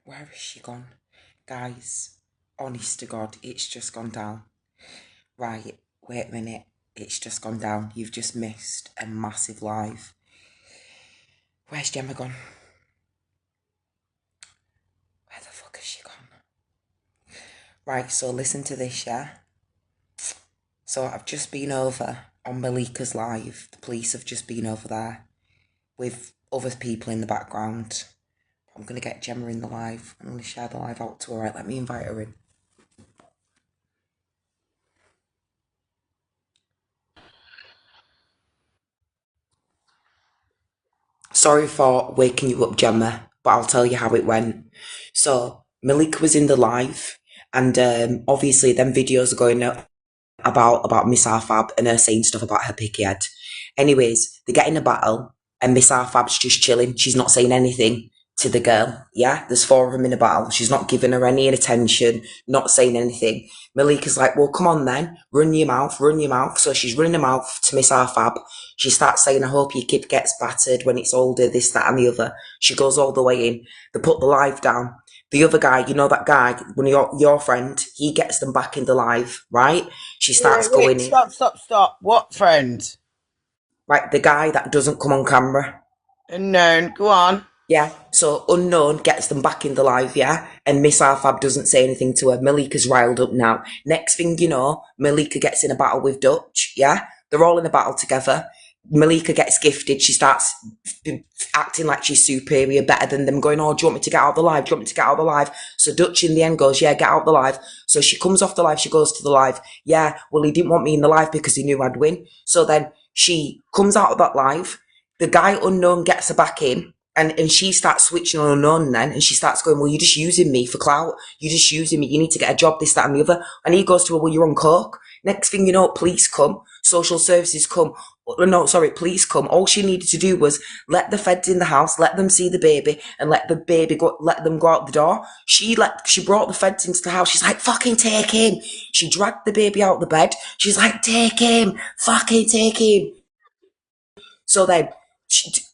Where has she gone? Guys, honest to God, it's just gone down. Right, wait a minute. It's just gone down. You've just missed a massive live. Where's Gemma gone? Where the fuck has she gone? Right, so listen to this, yeah? So I've just been over on Malika's live. The police have just been over there with other people in the background. I'm going to get Gemma in the live. I'm going to share the live out to her. Right, let me invite her in. Sorry for waking you up, Gemma, but I'll tell you how it went. So Malika was in the live, and obviously them videos are going up about Miss Arfab and her saying stuff about her picky head. Anyways, they get in a battle, and Miss Arfab's just chilling. She's not saying anything to the girl. Yeah, there's four of them in a battle. She's not giving her any attention, not saying anything. Malika's like, well, come on then, run your mouth, run your mouth. So she's running her mouth to Miss Arfab. She starts saying, I hope your kid gets battered when it's older, this, that, and the other. She goes all the way in. They put the live down. The other guy, you know that guy, one of your friend, he gets them back in the live, right? She starts Wait, wait, going in. stop. What friend? Right, the guy that doesn't come on camera. Unknown. Go on. Yeah, so unknown gets them back in the live, yeah, and Miss Arfab doesn't say anything to her. Malika's riled up now. Next thing you know, Malika gets in a battle with Dutch, yeah, they're all in a battle together. Malika gets gifted. She starts acting like she's superior, better than them, going, oh, do you want me to get out the live? Do you want me to get out the live? So Dutch in the end goes, yeah, get out the live. So she comes off the live, she goes to the live. Yeah, well, he didn't want me in the live because he knew I'd win. So then she comes out of that live. The guy unknown gets her back in. And she starts switching on unknown then, and she starts going, well, you're just using me for clout. You're just using me. You need to get a job, this, that, and the other. And he goes to her, well, you're on coke. Next thing you know, police come, social services come. No, sorry, police come. All she needed to do was let the feds in the house, let them see the baby, and let the baby go, let them go out the door. She brought the feds into the house. She's like, fucking take him. She dragged the baby out the bed. She's like, take him, fucking take him. So then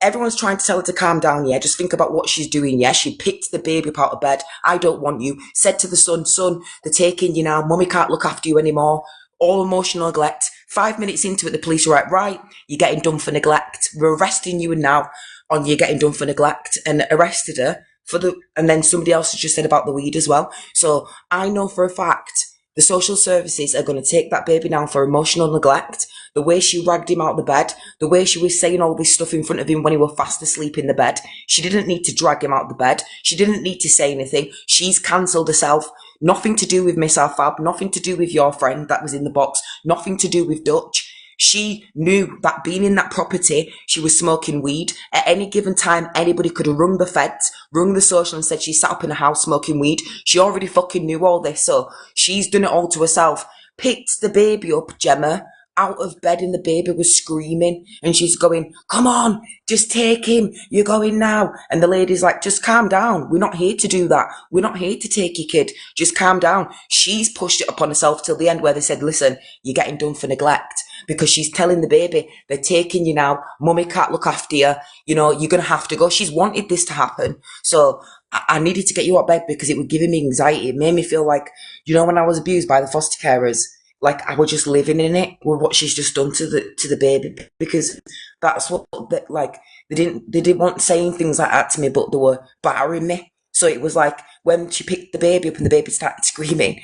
everyone's trying to tell her to calm down. Yeah, just think about what she's doing. Yeah, she picked the baby up out of bed. I don't want you. Said to the son, they're taking you now. Mummy can't look after you anymore. All emotional neglect. 5 minutes into it, the police are like, right, you're getting done for neglect. We're arresting you now on you're getting done for neglect, and arrested her for the. And then somebody else has just said about the weed as well. So I know for a fact the social services are going to take that baby now for emotional neglect. The way she ragged him out of the bed, the way she was saying all this stuff in front of him when he was fast asleep in the bed. She didn't need to drag him out of the bed. She didn't need to say anything. She's cancelled herself. Nothing to do with Miss Alfab, nothing to do with your friend that was in the box, nothing to do with Dutch. She knew that being in that property, she was smoking weed. At any given time, anybody could have rung the feds, rung the social and said she sat up in a house smoking weed. She already fucking knew all this, so she's done it all to herself. Picked the baby up, Gemma, out of bed, and the baby was screaming, and she's going, come on, just take him, you're going now. And the lady's like, just calm down, we're not here to do that, we're not here to take your kid, just calm down. She's pushed it upon herself till the end where they said, listen, you're getting done for neglect, because she's telling the baby, they're taking you now, mummy can't look after you, you know, you're going to have to go. She's wanted this to happen. So I needed to get you out of bed because it was giving me anxiety. It made me feel like, you know, when I was abused by the foster carers, like I was just living in it with what she's just done to the baby, because that's what like they didn't want saying things like that to me, but they were battering me. So it was like when she picked the baby up and the baby started screaming,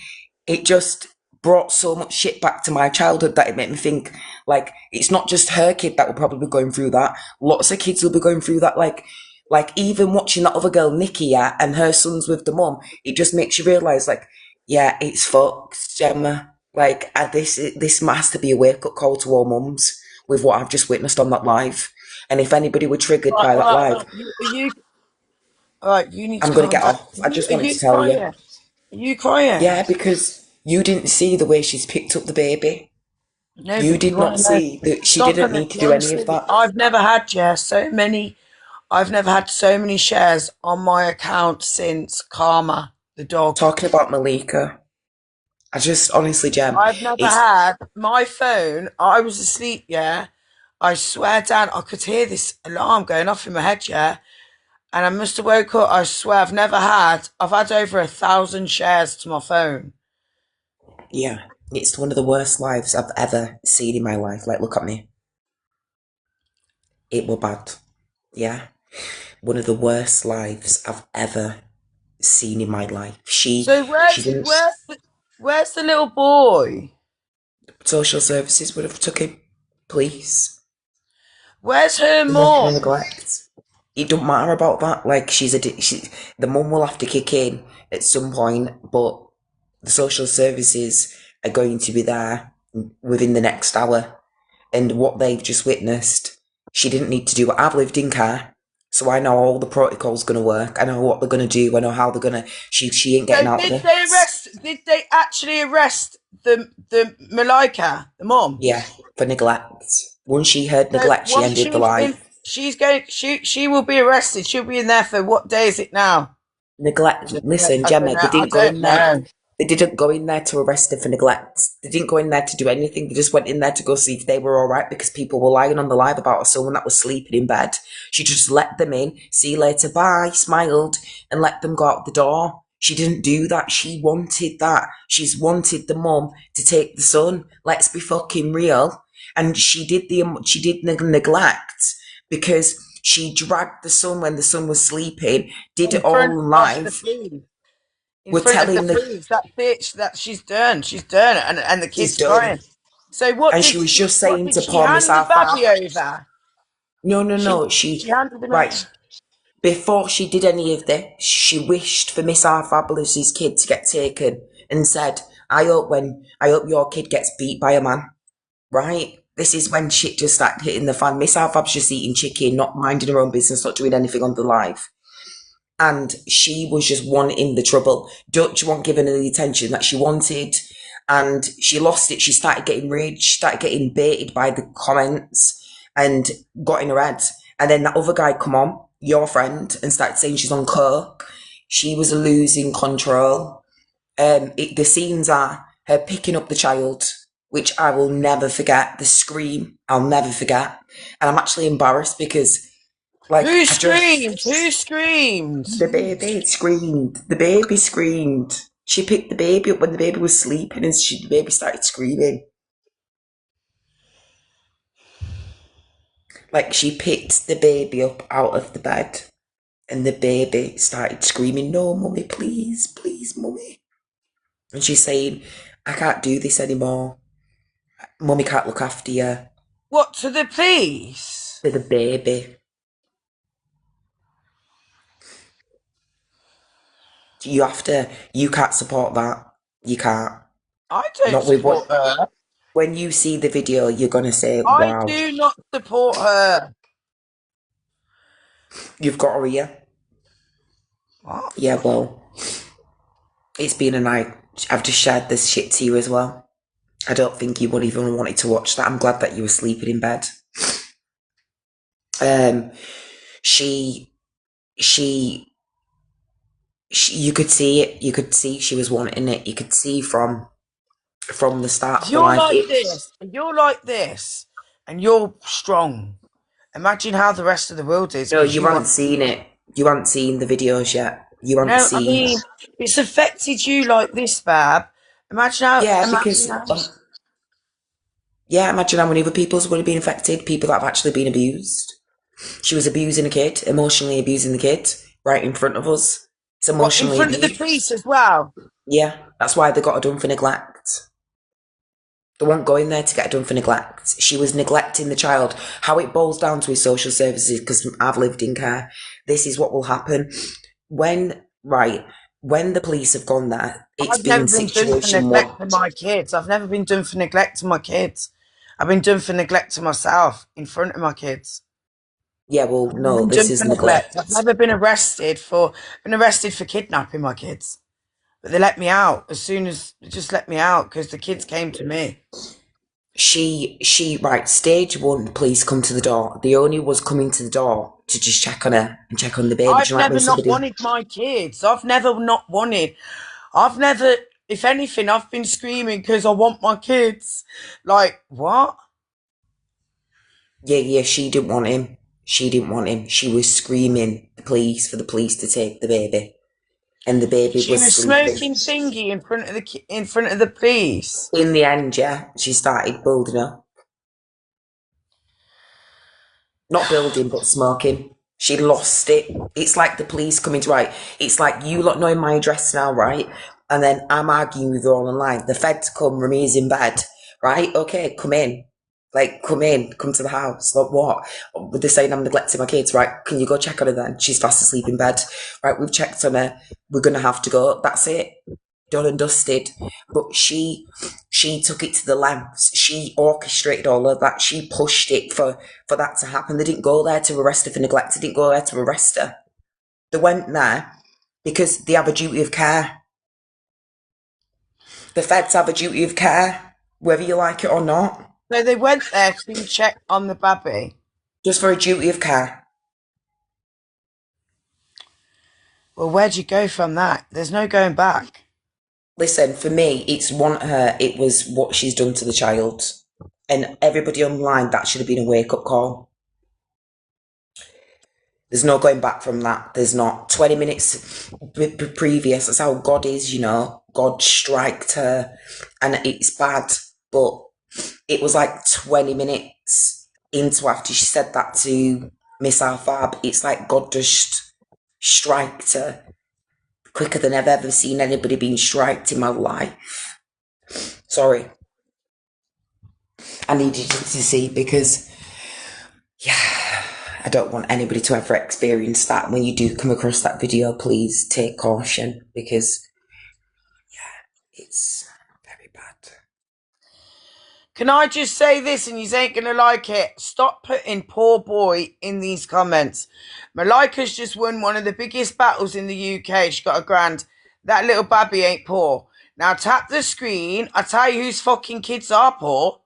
it just brought so much shit back to my childhood that it made me think like it's not just her kid that will probably be going through that. Lots of kids will be going through that. Like even watching that other girl Nikki, yeah, and her son's with the mum, it just makes you realise like, yeah, it's fucked, Gemma. Like this has to be a wake up call to all mums with what I've just witnessed on that live. And if anybody were triggered Right, by that live, right, you need to I'm gonna calm get down. off. I just Are wanted you to tell crying? you. Are you crying? Yeah, because you didn't see the way she's picked up the baby. No, You but you did not want to know. see that she Stop a didn't minute. need to do any of Honestly, that. I've never had so many shares on my account since Karma, the dog. Talking about Malika, I just honestly, Jem, I've never it's had my phone. I was asleep, yeah. I swear down, I could hear this alarm going off in my head, yeah. And I must have woke up. I swear I've had over 1,000 shares to my phone. Yeah, it's one of the worst lives I've ever seen in my life. Like, look at me. It were bad. Yeah, one of the worst lives I've ever seen in my life. So She didn't. where's the little boy? Social services would have took him. Police. Where's her Emotional mum? neglect. It don't matter about that. Like the mum will have to kick in at some point, but the social services are going to be there within the next hour. And what they've just witnessed, she didn't need to do it. I've lived in care, so I know all the protocols going to work. I know what they're going to do. I know how they're going to. She ain't getting So out of this. did they actually arrest the Malika, the mum? Yeah, for neglect. Once she heard So neglect, she once ended the she's been life. she will be arrested. She'll be in there for what day is it now? Neglect. Listen, I don't Gemma, know. they I didn't go don't in there. know. They didn't go in there to arrest her for neglect. They didn't go in there to do anything. They just went in there to go see if they were all right because people were lying on the live about someone that was sleeping in bed. She just let them in, see you later, bye, smiled, and let them go out the door. She didn't do that. She wanted that. She's wanted the mum to take the son. Let's be fucking real. And she did neglect because she dragged the son when the son was sleeping, did it In all front of the live. police. In We're front of the telling the police. That's it. That she's done. She's done. And the she's kid's done. crying. So And she was just what saying did to she poor Miss hand the Arthur, baby over? no, no, She no. she handed him Right, over. before she did any of this, she wished for Miss Arfabulous's kid to get taken and said, I hope your kid gets beat by a man. Right? This is when shit just started hitting the fan. Miss Arfab's just eating chicken, not minding her own business, not doing anything on the live. And she was just wanting the trouble. Dutch wasn't giving her the attention that she wanted, and she lost it. She started getting rage, she started getting baited by the comments, and got in her head. And then that other guy come on, your friend, and started saying she's on coke. She was losing control. The scenes are her picking up the child, which I will never forget. The scream, I'll never forget. And I'm actually embarrassed because, like, Who I just screamed? Who screamed? the baby screamed. The baby screamed. She picked the baby up when the baby was sleeping, and the baby started screaming. Like, she picked the baby up out of the bed, and the baby started screaming, "No, mummy, please, please, mummy." And she's saying, "I can't do this anymore. Mummy can't look after you." What, to the police? To the baby. You can't support that. You can't. I don't Not with what, support her. when you see the video, you're going to say, I wow, do not support her. you've got her here. What? Yeah, well, it's been a night. I've just shared this shit to you as well. I don't think you would even wanted to watch that. I'm glad that you were sleeping in bed. Um, she, she, you could see it. You could see she was wanting it. You could see from the start If of the you're life. like this, and you're like this, and you're strong, imagine how the rest of the world is No, because you you haven't want. seen it. You haven't seen the videos yet. You haven't No, I seen. mean, it's affected you like this, Bab. Imagine how. Yeah, Imagine because how. yeah, imagine how many other people's would have been affected. People that have actually been abused. She was abusing a kid, emotionally abusing the kid, right in front of us. It's What, in emotionally front of the abused. police as well? Yeah, that's why they got her done for neglect. They weren't going there to get her done for neglect. She was neglecting the child. How it boils down to his social services, because I've lived in care, this is what will happen. Right, when the police have gone there, it's I've never been been done for situation one. neglecting my kids. I've never been done for neglecting my kids. I've been done for neglecting myself in front of my kids. Yeah, well, I've never no, been this done is for neglect. I've neglect. never been arrested for kidnapping my kids. But they let me out as soon as they just let me out because the kids came to me. Right, stage one, please come to the door. The owner was coming to the door to just check on her and check on the baby. Do I've you know, like when never not somebody, wanted my kids. I've never not wanted. I've never, if anything, I've been screaming because I want my kids. Like, what? yeah, she didn't want him. She didn't want him. She was screaming the police for the police to take the baby, and the baby She was was sleeping. smoking thingy in front of the police. In the end, yeah, she started building up. Not building, but smoking. She lost it. It's like the police coming to, right. It's like you lot knowing my address now, right? And then I'm arguing with you all online. The feds come, Rami's in bed, right? Okay, come in. Like, come in, come to the house. Like, what? They're saying I'm neglecting my kids, right? Can you go check on her then? She's fast asleep in bed. Right, we've checked on her. We're going to have to go. That's it. Done and dusted. But she took it to the lengths. She orchestrated all of that. She pushed it for that to happen. They didn't go there to arrest her for neglect. They didn't go there to arrest her. They went there because they have a duty of care. The feds have a duty of care, whether you like it or not. So they went there to check on the baby. Just for a duty of care. Well, where'd you go from that? There's no going back. Listen, for me, it's one her. It was what she's done to the child. And everybody online, that should have been a wake-up call. There's no going back from that. There's not. 20 minutes previous, that's how God is, you know. God striked her. And it's bad. But it was like 20 minutes into after she said that to Miss Alfab. It's like God just striked her quicker than I've ever seen anybody being striked in my life. Sorry. I needed you to see because, yeah, I don't want anybody to ever experience that. When you do come across that video, please take caution because, yeah, it's very bad. Can I just say this and you ain't going to like it? Stop putting poor boy in these comments. Malika's just won one of the biggest battles in the UK. She got a grand. That little babby ain't poor. Now tap the screen. I tell you whose fucking kids are poor.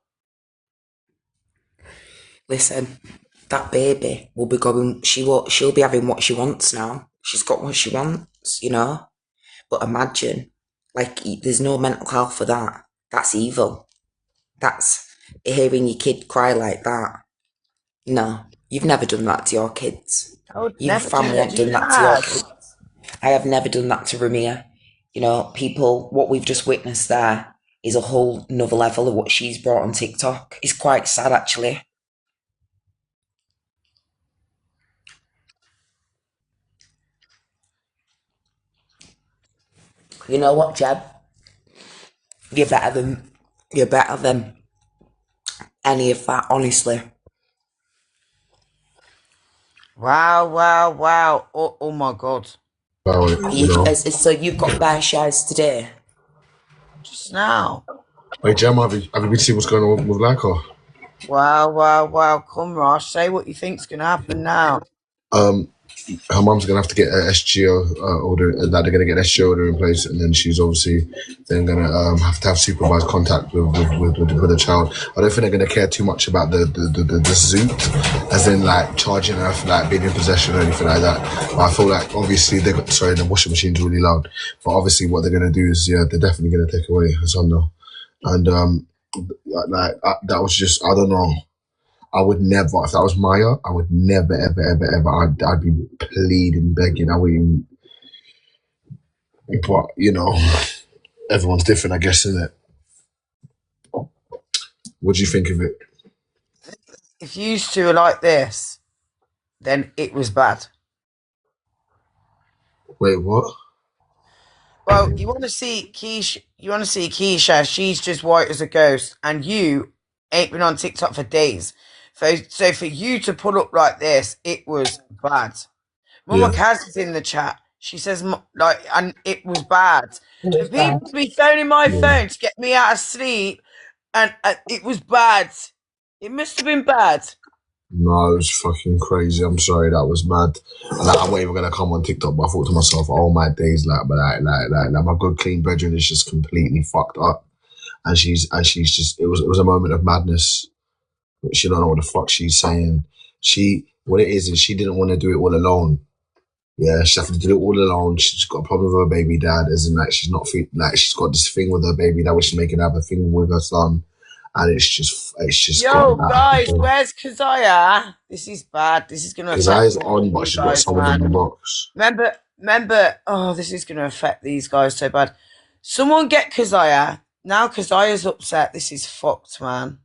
Listen, that baby will be going, she'll be having what she wants now. She's got what she wants, you know? But imagine, like, there's no mental health for that. That's evil. That's hearing your kid cry like that. No, you've never done that to your kids. I would Your never do family that. haven't done You that to your have. kids. I have never done that to Ramia. You know, people, what we've just witnessed there is a whole nother level of what she's brought on TikTok. It's quite sad, actually. You know what, Jeb? You're better than any of that, honestly. Wow, wow, wow. Oh my God. So you've got bare shares today. Just now. Wait, Jam, have you been seeing what's going on with Lanka? Wow, wow, wow. Come, Ross. Say what you think's going to happen now. Her mum's gonna have to get an SGO order, that they're gonna get an SGO order in place, and then she's obviously then gonna have to have supervised contact with the child. I don't think they're gonna care too much about the zoot, as in like charging her for like being in possession or anything like that. But I feel like obviously the washing machine's really loud, but obviously what they're gonna do is they're definitely gonna take away her son now, and that was just, I don't know. I would never, if that was Maya, I would never, ever, ever, ever, I'd be pleading, begging, I wouldn't even, but, you know, everyone's different, I guess, isn't it? What do you think of it? If you two are like this, then it was bad. Wait, what? Well, you want to see Keisha? You want to see Keisha? She's just white as a ghost, and you ain't been on TikTok for days. So for you to pull up like this, it was bad. Mama Yeah. Kaz is in the chat. She says like, and it was bad. For people to be phoning my Yeah. phone to get me out of sleep, and it was bad. It must have been bad. No, it was fucking crazy. I'm sorry, that was mad. Like, I wasn't even gonna come on TikTok, but I thought to myself, oh my days, like, but like my good clean brethren is just completely fucked up, and she's just, it was a moment of madness. She don't know what the fuck she's saying. What it is she didn't want to do it all alone. Yeah, she has to do it all alone. She's got a problem with her baby dad, as in like she's not like she's got this thing with her baby dad, which is making her have a thing with her son, and it's just Yo, gone out of guys, control. where's Keziah? This is bad. This is going to His affect eyes all on, of but you she's got guys, someone in man. the box. Remember, oh, this is going to affect these guys so bad. Someone get Keziah. Now Keziah's upset. This is fucked, man.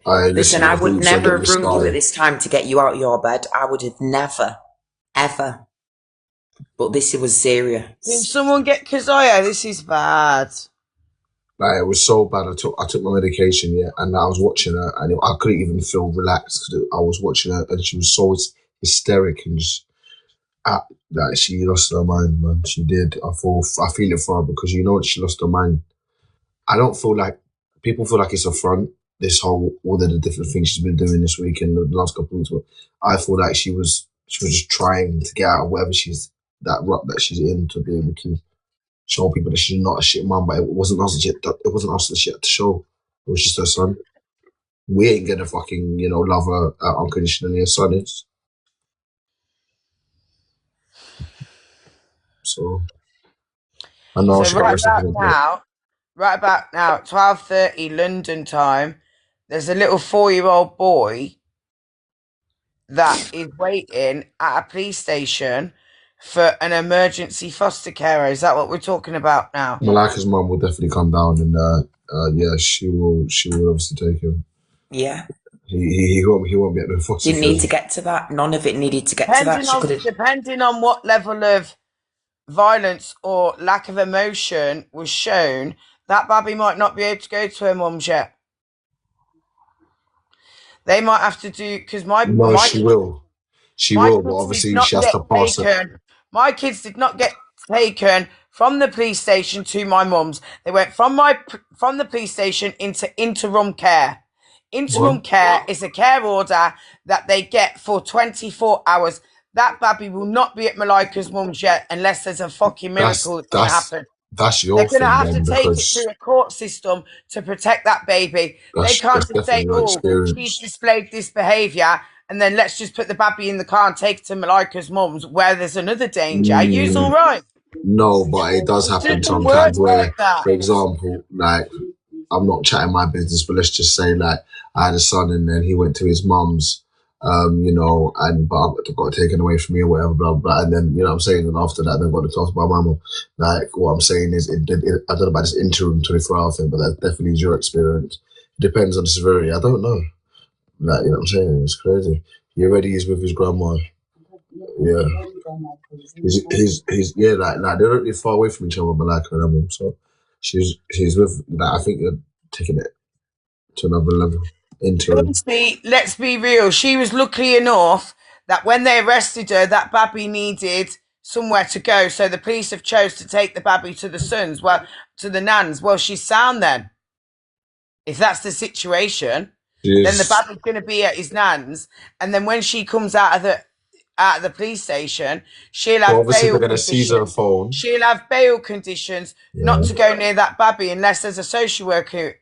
Listen, Listen, I my would boots are never getting have rung you at started. this time to get you out of your bed. I would have never, ever. But this was Can serious. someone get Keziah? This is bad. Like it was so bad. I took my medication, yeah, and I was watching her, and I couldn't even feel relaxed because I was watching her, and she was so hysteric and just like she lost her mind, man. She did. I feel it for her because you know what, she lost her mind. I don't feel like people feel like it's a front. This whole all of the different things she's been doing this week and the last couple of weeks, but I feel like she was just trying to get out of whatever that rut that she's in to be able to show people that she's not a shit mum. But it wasn't us that it wasn't us that she had to show. It was just her son. We ain't gonna fucking love her unconditionally. Her son is. So I know So she got right rest of about her, but now, 12:30 London time, there's a little 4-year-old boy that is waiting at a police station for an emergency foster carer. Is that what we're talking about now? Malaka's mum will definitely come down and yeah, she will. She will obviously take him. Yeah. He won't be at the foster Didn't need to care. get to that. None of it needed to get to that. Depending She on could have. depending on what level of violence or lack of emotion was shown, that baby might not be able to go to her mum's yet. They might have to do because my No, my she kids will. She my will, but kids did obviously she not has get to pass it. taken. My kids did not get taken from the police station to my mum's. They went from the police station into interim care. Interim What? care is a care order that they get for 24 hours. That baby will not be at Malika's mum's yet unless there's a fucking That's miracle that's going to that's happen. that's They're your going to thing have to then, take it because through a court system to protect that baby. They can't that's just definitely say, your oh, she's experience. displayed this behaviour, and then let's just put the baby in the car and take it to Malika's mum's where there's another danger. You's all Mm, right. no, but it does It happen doesn't work sometimes where, like that. for example, like I'm not chatting my business, but let's just say like I had a son and then he went to his mum's, and but I got taken away from me or whatever, blah blah. And then what I'm saying, and after that, then got to talk about my mum. Like what I'm saying is, I don't know about this interim 24-hour thing, but that definitely is your experience. It depends on the severity. I don't know. Like what I'm saying, it's crazy. He already is with his grandma. Yeah, he's yeah, like they're not really far away from each other, but like her mum. So she's with like I think they're taking it to another level. Interim. Let's be real. She was lucky enough that when they arrested her, that baby needed somewhere to go. So the police have chose to take the baby to the sons, well, to the nans. Well, she's sound then. If that's the situation, then the Yes. baby's going to be at his nan's, and then when she comes out of the police station, she'll Well, have obviously they're bail gonna seize her conditions. phone. She'll have bail conditions not Yeah. to go near that baby unless there's a social worker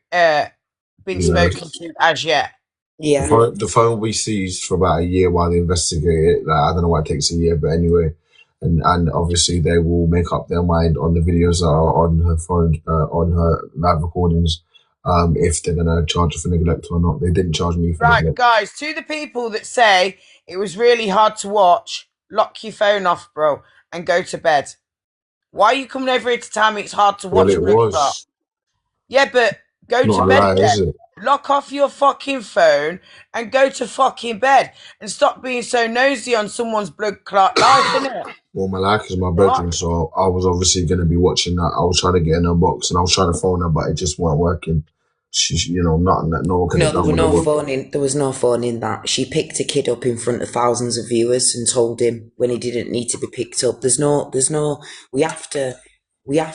been Yeah. spoken to as yet. The Yeah. phone, the phone we seized for about a year while they investigate it. Like, I don't know why it takes a year, but anyway. And obviously they will make up their mind on the videos that are on her phone, on her live recordings, if they're gonna charge her for neglect or not. They didn't charge me for Right, neglect. guys, to the people that say it was really hard to watch, lock your phone off, bro, and go to bed. Why are you coming over here to tell me it's hard to Well, watch it blood clot? was Yeah, but go to not a bed lie, is then. it? Lock off your fucking phone and go to fucking bed and stop being so nosy on someone's blood clot life, innit? Well, Malak is my What? brethren, so I was obviously going to be watching that. I was trying to get in her box and I was trying to phone her, but it just weren't working. Nothing that no one could No, have there done were would have no worked. phone in. There was no phone in that. She picked a kid up in front of thousands of viewers and told him when he didn't need to be picked up. There's no. We have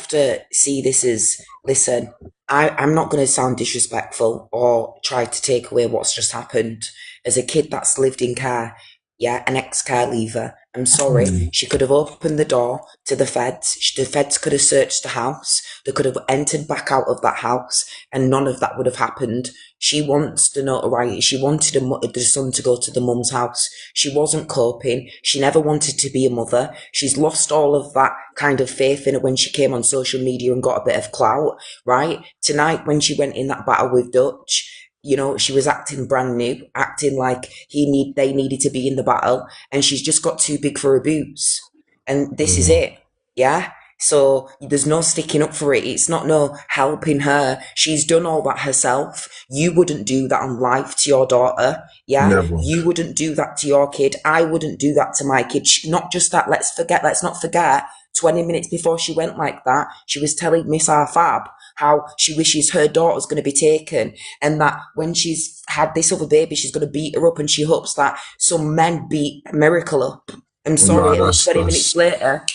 to see this as. Listen, I'm not going to sound disrespectful or try to take away what's just happened. As a kid that's lived in care, yeah, an ex-care leaver. I'm sorry. She could have opened the door to the feds. The feds could have searched the house. They could have entered back out of that house, and none of that would have happened. She wants the notoriety. She wanted the son to go to the mum's house. She wasn't coping. She never wanted to be a mother. She's lost all of that kind of faith in it when she came on social media and got a bit of clout, right? Tonight, when she went in that battle with Dutch, she was acting brand new, acting like they needed to be in the battle, and she's just got too big for her boots. And this is it. Yeah. So there's no sticking up for it. It's not no helping her. She's done all that herself. You wouldn't do that on live to your daughter. Yeah. Never. You wouldn't do that to your kid. I wouldn't do that to my kid. Not just that. Let's not forget 20 minutes before she went like that, she was telling Miss Fab how she wishes her daughter's going to be taken, and that when she's had this other baby, she's going to beat her up, and she hopes that some men beat Miracle up. I'm No, sorry, and then 20 minutes that's later,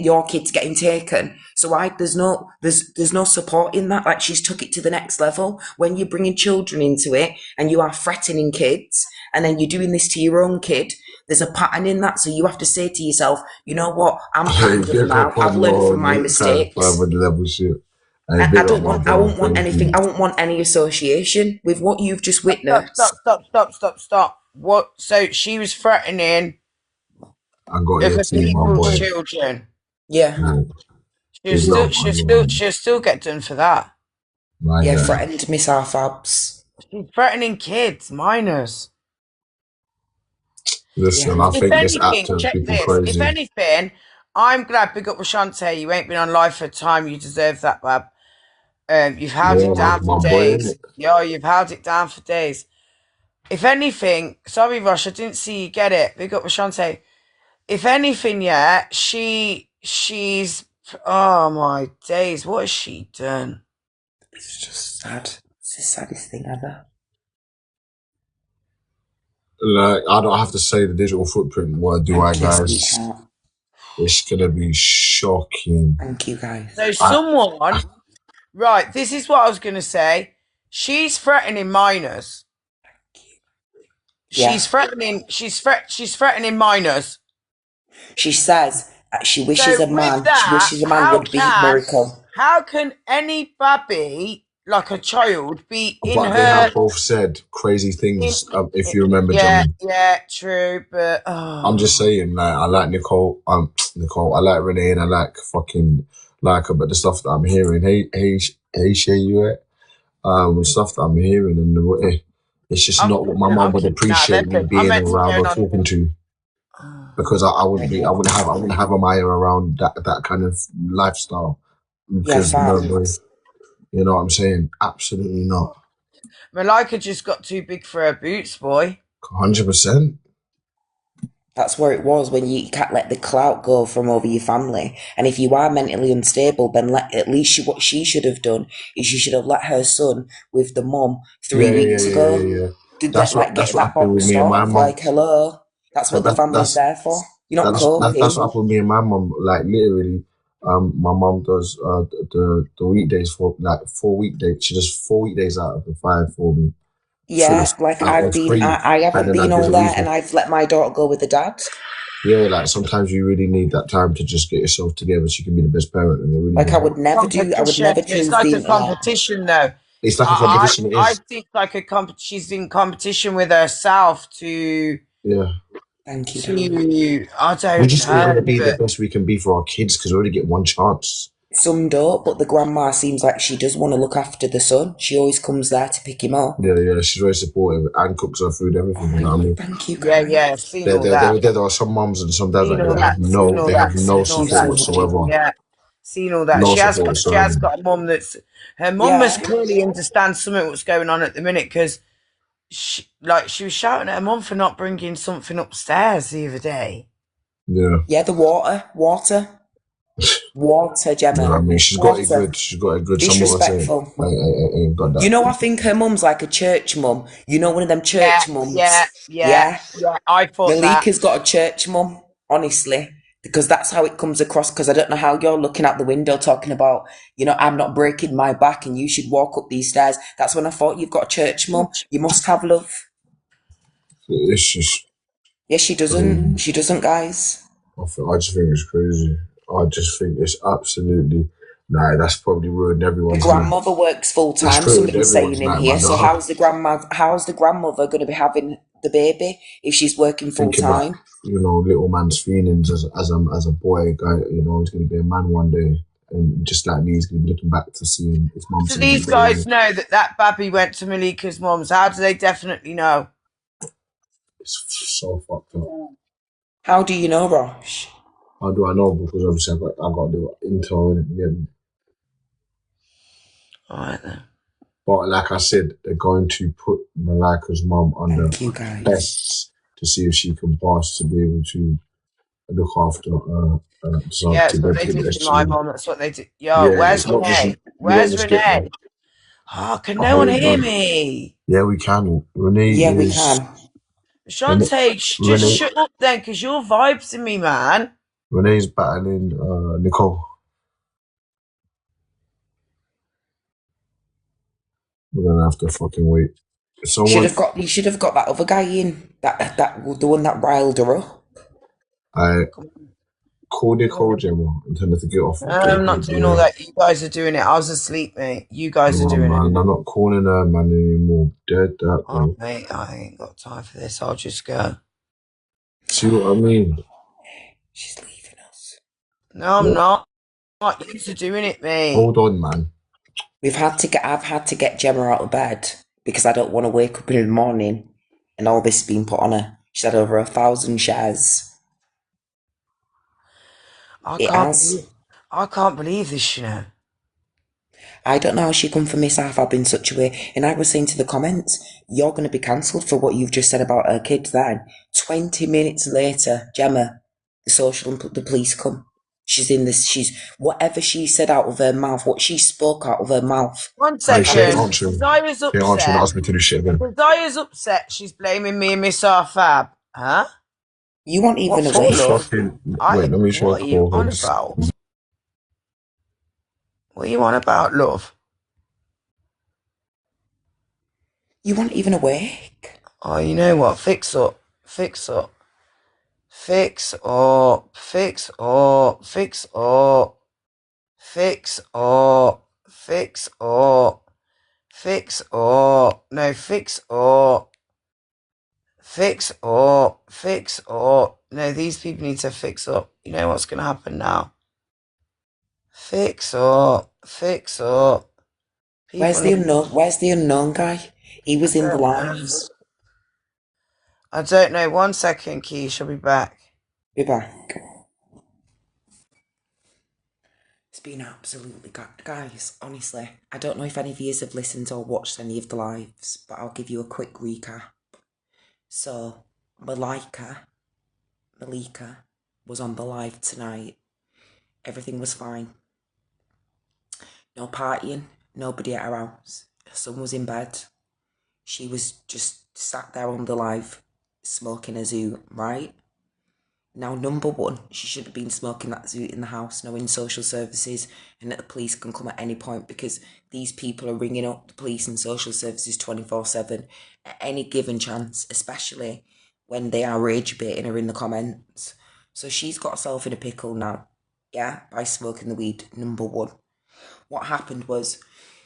your kid's getting taken. So there's no support in that. Like, she's took it to the next level. When you're bringing children into it and you are threatening kids, and then you're doing this to your own kid, there's a pattern in that. So you have to say to yourself, you know what? I'm patterned up big now. up I've on learned your from my kind of mistakes. private level shit. Hey, I big up don't my want. I brother. won't want Thank anything. you. I won't want any association with what you've just witnessed. Stop. What? So she was threatening I got here other too, my people's boy. children. Yeah, Yeah. She'll Big still, up she'll on still, your she'll still get done for that. my yeah. guy. Threatened Miss Fabs. She's threatening kids, minors. Listen, Yeah. I If think this app anything, turns check people this. If crazy. anything, I'm glad. Big up Rashante. You ain't been on live for time. You deserve that, bab. You've held Yeah, it down for my boy, days. innit? Yo, you've held it down for days. If anything, sorry, Rush, I didn't see you get it. Big up Rashante. If anything, yeah, she's. Oh my days, what has she done? It's just sad. It's the saddest thing ever. Like, I don't have to say the digital footprint. What do I, Thank you, guys? sweetheart. It's gonna be shocking. Thank you, guys. So I, someone, right? This is what I was gonna say. She's threatening minors. Yeah. She's threatening minors. She says she wishes So a with man. She that, wishes a man would beat Miracle. how can any baby like a child be in but they have her? both said crazy In, things. If you remember, yeah, Johnny. yeah, true, but I'm just saying, like, I like Nicole. Nicole. I like Renee, and I like fucking like her. But the stuff that I'm hearing, hey, Shay, you it? The stuff that I'm hearing, and the way it's just not what my mum I'm would keeping out of appreciate me everything. I being meant to around turn or on. talking to. Because I wouldn't be, I wouldn't have a Maya around that kind of lifestyle. Yeah, Because no, boy, facts. you know what I'm saying? Absolutely not. Malika just got too big for her boots, boy. 100%. That's where it was when you can't let the clout go from over your family. And if you are mentally unstable, then at least what she should have done is she should have let her son with the mum Yeah, 3 weeks ago. yeah. Did that, like, That's get what that happened with boxed me and my off? mum. Like, hello, that's But what the family's there for. You're not that's coping. what happened with me and my mum. Like literally, my mum does the weekdays for like 4 weekdays. She does 4 weekdays out of the 5 for me. So Yeah, like out of 3, I and haven't then I been did all a there, weekend. and I've let my daughter go with the dad. Yeah, like sometimes you really need that time to just get yourself together so you can be the best parent. And it really Like, does. I would never It's choose like the a internet. competition, though. It's like a competition. It I is. think like she's in competition with herself to Yeah. Thank you, darling. I We don't just all want to know, be the but best we can be for our kids because we only get one chance. Some don't, but the grandma seems like she does want to look after the son. She always comes there to pick him up. Yeah. She's very supportive and cooks her food, everything. You know what I mean? Thank you, yeah, guys. I've seen all that. There are some mums and some dads Seen that all that. Seen all they that. have no Seen all Thank you support that. so much. whatsoever. Yeah, seen all that. No support She has whatsoever. got a mum that's her mum Yeah. must clearly understand something what's going on at the minute because she was shouting at her mum for not bringing something upstairs the other day. Yeah. Yeah, the water, You know what I Gemma, mean? water. She's got it good. Some of us Disrespectful. ain't got You that. know, I think her mum's like a church mum. You know, one of them Yeah, church mums. yeah. Yeah. I thought that. Malika's got a church mum, honestly, because that's how it comes across. Because I don't know how you're looking out the window talking about, I'm not breaking my back and you should walk up these stairs. That's when I thought you've got a church mum. You must have love. It's just. Yes, she doesn't. She doesn't, guys. I just think it's crazy. I just think it's absolutely. Nah, that's probably ruined The everyone's night. grandmother works full That's time. ruined Somebody's everyone's saying in night, here. man. So how's the grandmother going to be having the baby if she's working full Thinking about time? little man's feelings as a boy guy. He's going to be a man one day, and just like me, he's gonna be looking back to see if mum So said these guys know that baby went to Malika's mum's. How do they definitely know? it's so fucked up. How do you know, Rosh? How do I know? Because obviously I got to do intel in it again. All right then. But like I said, they're going to put Malika's mum under Thank you, guys. tests to see if she can pass to be able to look after Yeah, to that's be what able they to get did the to my SGM. mum. That's what they did. Yo, Yeah, where's it's not just Renee? you don't Where's just get Renee? them. Oh, can I no one hope hear not. me? Yeah, we can. Yeah, we can. Shantae, just Renee, shut up then, because your vibes in me, man. Renee's battling Nicole. We're gonna have to fucking wait. Someone, You should have got that other guy in. That the one that riled her up. I Come on. called Nicole Gemma and tell her to get off. Get, I'm not doing all yeah. that. You guys are doing it. I was asleep, mate. You guys are No, doing it. man, I'm not calling her man anymore. Dead that, Oh, bro. mate, I ain't got time for this. I'll just go. See what I mean? She's leaving us. No, I'm What? not. Not used to doing it, mate. Hold on, man. I've had to get Gemma out of bed because I don't want to wake up in the morning and all this being put on her. She's had over 1,000 shares. I It can't has. believe. I can't believe this, you know. I don't know how she come for Miss Arfab in such a way. And I was saying to the comments, you're going to be cancelled for what you've just said about her kids then. 20 minutes later, Gemma, the police come. Whatever she said out of her mouth, what she spoke out of her mouth. One Hey, she ain't second. answering. Desira's She ain't answering. upset. Ask me to do shit again. Desira's upset. She's blaming me and Miss Arfab. Huh? You weren't What even for, awake. love? Wait, let me show What are you call on her. about? What are you on about, love? You weren't even awake. Oh, you know what? Fix up. Fix up. Fix up. Fix up. Fix up. Fix up. Fix up. Fix up. No, fix up. Fix up. Fix up. No, these people need to fix up. You know what's going to happen now? Fix up. Fix up. People need. Where's the unknown guy? He I was in the don't know. lives. I don't know. 1 second, Keisha. I'll be back. Be back. It's been absolutely guys, honestly. I don't know if any of you have listened or watched any of the lives, but I'll give you a quick recap. So, Malika was on the live tonight. Everything was fine. No partying, nobody at her house. Her son was in bed. She was just sat there on the live, smoking a zoot, right? Now, number one, she should have been smoking that zoot in the house, knowing social services and that the police can come at any point because these people are ringing up the police and social services 24/7 at any given chance, especially when they are rage baiting her in the comments. So she's got herself in a pickle now, yeah, by smoking the weed, number one. What happened was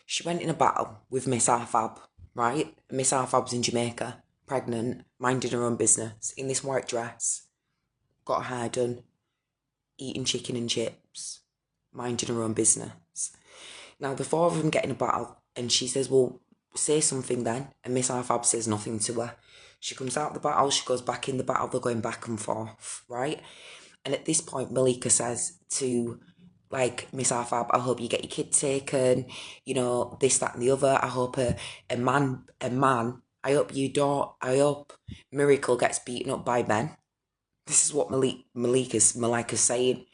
she went in a battle with Miss Arfab, right? Miss Arfab's in Jamaica, pregnant, minding her own business, in this white dress. Got her hair done, eating chicken and chips, minding her own business. Now, the four of them get in a battle, and she says, well, say something then. And Miss Arfab says nothing to her. She comes out of the battle, she goes back in the battle, they're going back and forth, right? And at this point, Malika says to, like, Miss Arfab, I hope you get your kid taken, you know, this, that, and the other. I hope I hope Miracle gets beaten up by men. This is what Malika's saying.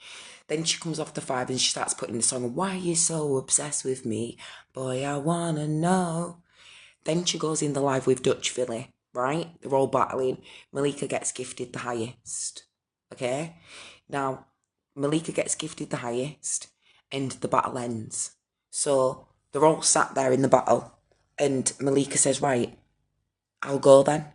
Then she comes off the five and she starts putting the song, why are you so obsessed with me? Boy, I wanna know. Then she goes in the live with Dutch Philly, right? They're all battling. Malika gets gifted the highest. Okay? Now, Malika gets gifted the highest and the battle ends. So they're all sat there in the battle and Malika says, right, I'll go then,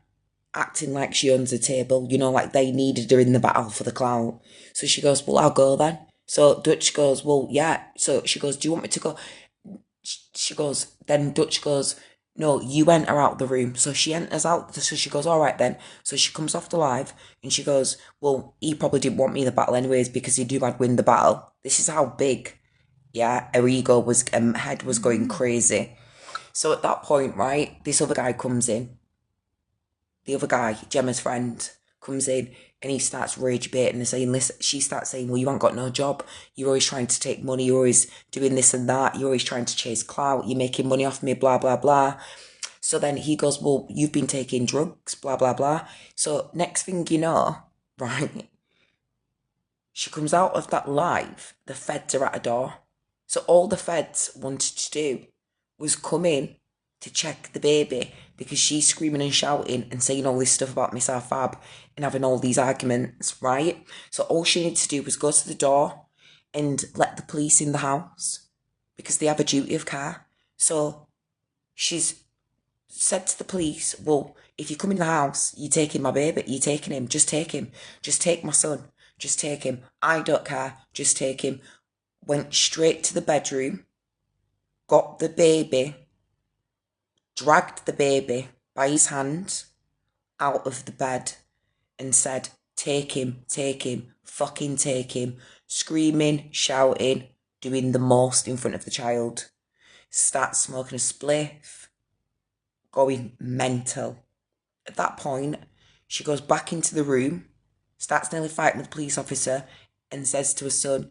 acting like she owns the table, you know, like they needed her in the battle for the clout. So she goes, well, I'll go then. So Dutch goes, well, yeah. So she goes, do you want me to go? She goes, then Dutch goes, no, you enter out the room. So she enters out, so she goes, all right then. So she comes off the live and she goes, well, he probably didn't want me in the battle anyways because he knew I'd win the battle. This is how big Yeah, her ego was, head was going crazy. So at that point, right, this other guy comes in. The other guy, Gemma's friend, comes in and he starts rage baiting and saying, listen, she starts saying, well, you ain't got no job. You're always trying to take money. You're always doing this and that. You're always trying to chase clout. You're making money off me, blah, blah, blah. So then he goes, well, you've been taking drugs, blah, blah, blah. So next thing you know, right, she comes out of that live, the feds are at her door. So all the feds wanted to do was come in to check the baby because she's screaming and shouting and saying all this stuff about Miss Fab and having all these arguments, right? So all she needed to do was go to the door and let the police in the house because they have a duty of care. So she's said to the police, well, if you come in the house, you're taking my baby, you're taking him, just take him. Just take my son, just take him. I don't care, just take him. Went straight to the bedroom, got the baby, dragged the baby by his hand out of the bed and said, take him, fucking take him. Screaming, shouting, doing the most in front of the child. Start smoking a spliff, going mental. At that point, she goes back into the room, starts nearly fighting with the police officer, and says to her son,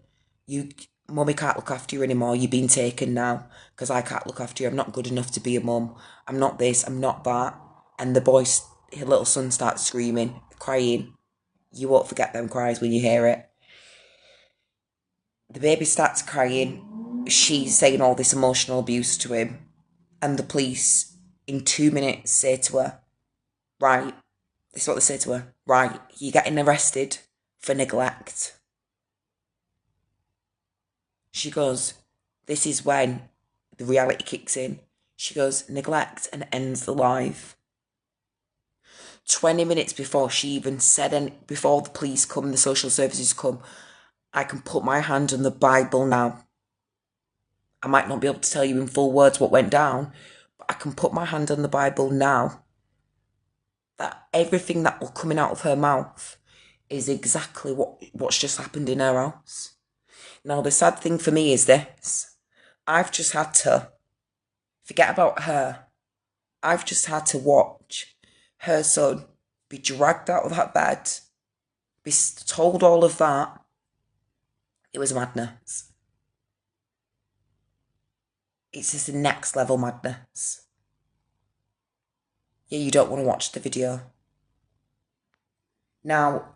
Mummy can't look after you anymore, you've been taken now, because I can't look after you, I'm not good enough to be a mum, I'm not this, I'm not that. And the boy, her little son, starts screaming, crying. You won't forget them cries when you hear it. The baby starts crying, she's saying all this emotional abuse to him, and the police, in 2 minutes, say to her, right, this is what they say to her. Right, you're getting arrested for neglect. She goes, this is when the reality kicks in. She goes, neglect, and ends the live. 20 minutes before she even said, and before the police come, the social services come, I can put my hand on the Bible now. I might not be able to tell you in full words what went down, but I can put my hand on the Bible now that everything that was coming out of her mouth is exactly what's just happened in her house. Now, the sad thing for me is this. I've just had to forget about her. I've just had to watch her son be dragged out of that bed, be told all of that. It was madness. It's just the next level madness. Yeah, you don't want to watch the video. Now,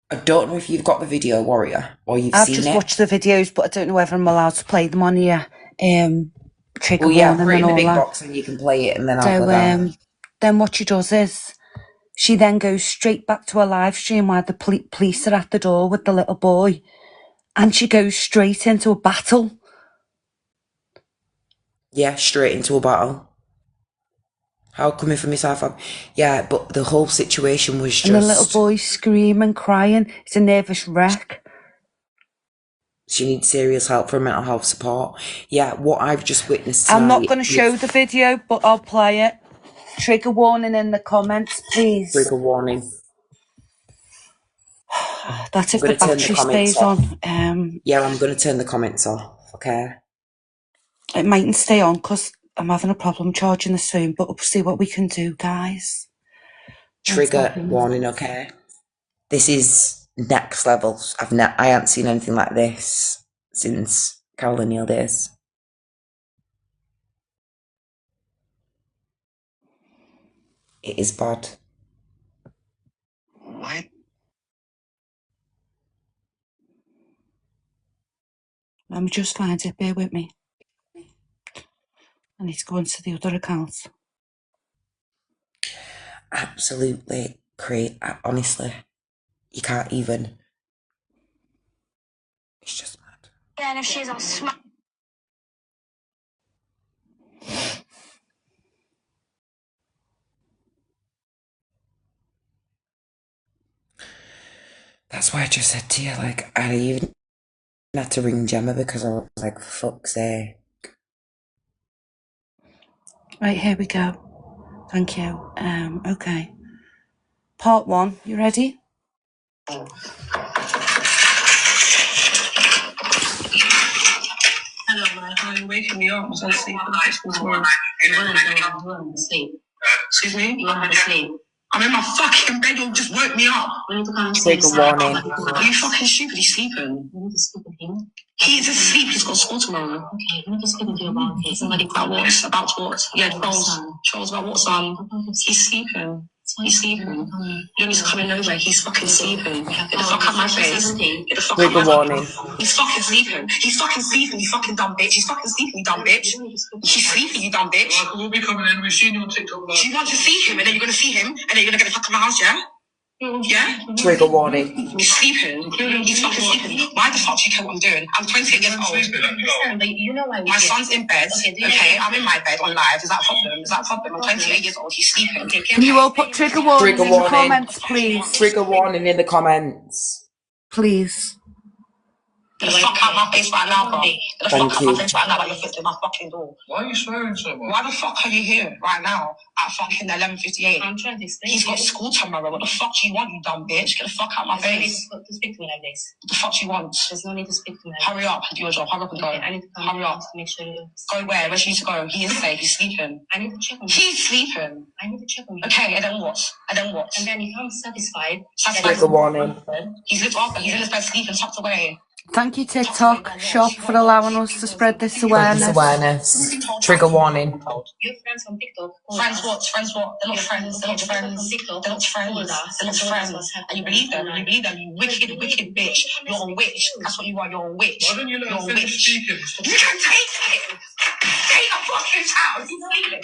I don't know if you've got the video, Warrior, or you've I've seen just it. watched the videos, but I don't know whether I'm allowed to play them on here. Trigger Well, yeah, warning put it and in the all big that. box and you can play it and then I'll So go down. then what she does is she then goes straight back to a live stream where the police are at the door with the little boy, and she goes straight into a battle. Yeah, straight into a battle. How coming from Miss Fab? Yeah, but the whole situation was And the little just, boy screaming, crying. It's a nervous wreck. she needs serious help for mental health support. Yeah, what I've just witnessed I'm not tonight going to show the video, but I'll play it. Trigger warning in the comments, please. trigger warning. That's I'm if the going to turn the battery comments stays off. on. Yeah, I'm going to turn the comments off, okay? It mightn't stay on because I'm having a problem charging this phone, but we'll see what we can do, guys. Trigger warning, okay? This is next level. I haven't seen anything like this since Carol Neal days. It is bad. Let me just find it. Bear with me. I need to go into the other account. Absolutely great. Honestly, you can't even. It's just mad. Yeah, and if she's all smart. That's why I just said to you, like, I even had to ring Gemma because I was like, for fuck's sake. Right, here we go. Thank you. Okay. Part 1, you ready? you're waking me up. I was asleep. You weren't asleep. Excuse me? You weren't asleep. I'm in my fucking bed, you'll just woke me up. We need to come and Trigger warning. Are you fucking stupid? He's sleeping. We need to sleep with him. He's asleep, he's got school tomorrow. Okay, we need to sleep with you about it. Somebody about what? About what? Yeah, trolls about what, son? He's sleeping. He's sleeping. You don't need to come in over. He's fucking sleeping. Get the fuck out my face. Get the fuck out Trigger my warning. face. He's fucking sleeping. He's fucking sleeping, you fucking dumb bitch. He's fucking sleeping, you dumb bitch. He's sleeping, you dumb bitch. We'll be coming in. We've seen you on TikTok. You want to see him, and then you're gonna see him, and then you're gonna get the fuck out of my house, yeah? Yeah? Trigger warning. He's sleeping. He's fucking sleeping. Why the fuck do you care what I'm doing? I'm 28 years old. You know why My son's in bed. Okay, I'm in my bed on live. Is that a problem? Is that a problem? I'm 28 years old. He's sleeping. Can you all put trigger warnings in the comments, please? Trigger warning in the comments. Please. Get the fuck out of my face right now, bro. Get the fuck out of my face right now, like you're fixing my fucking door. Why are you swearing so much? Why the fuck are you here right now at fucking 11:58? I'm trying to explain. He's got school tomorrow. What the fuck do you want, you dumb bitch? Get the fuck out of my face. To speak to me like this. What the fuck do you want? There's no need to speak to me. Hurry up and do your job. Hurry up and go. Okay, I need to come Hurry up. to make sure you Go where? Where do you need to go? He is safe. He's sleeping. I need to check on you. He's sleeping. I need to check on you. Okay, and then what? And then what? And then if I'm satisfied, Trigger warning. He's looked after. He's in his bed sleeping, tucked away. Thank you, TikTok shop, for allowing us to spread this awareness. Trigger warning. your friends from TikTok. Friends what? Friends what? They're not friends. They're not friends. They're not friends. They're not friends. And you believe them. You believe them. You wicked, wicked bitch. You're a witch. That's what you are. You're a witch. Why don't you let You're him a finish witch. speaking? You can take him. Take the fucking child. He's sleeping.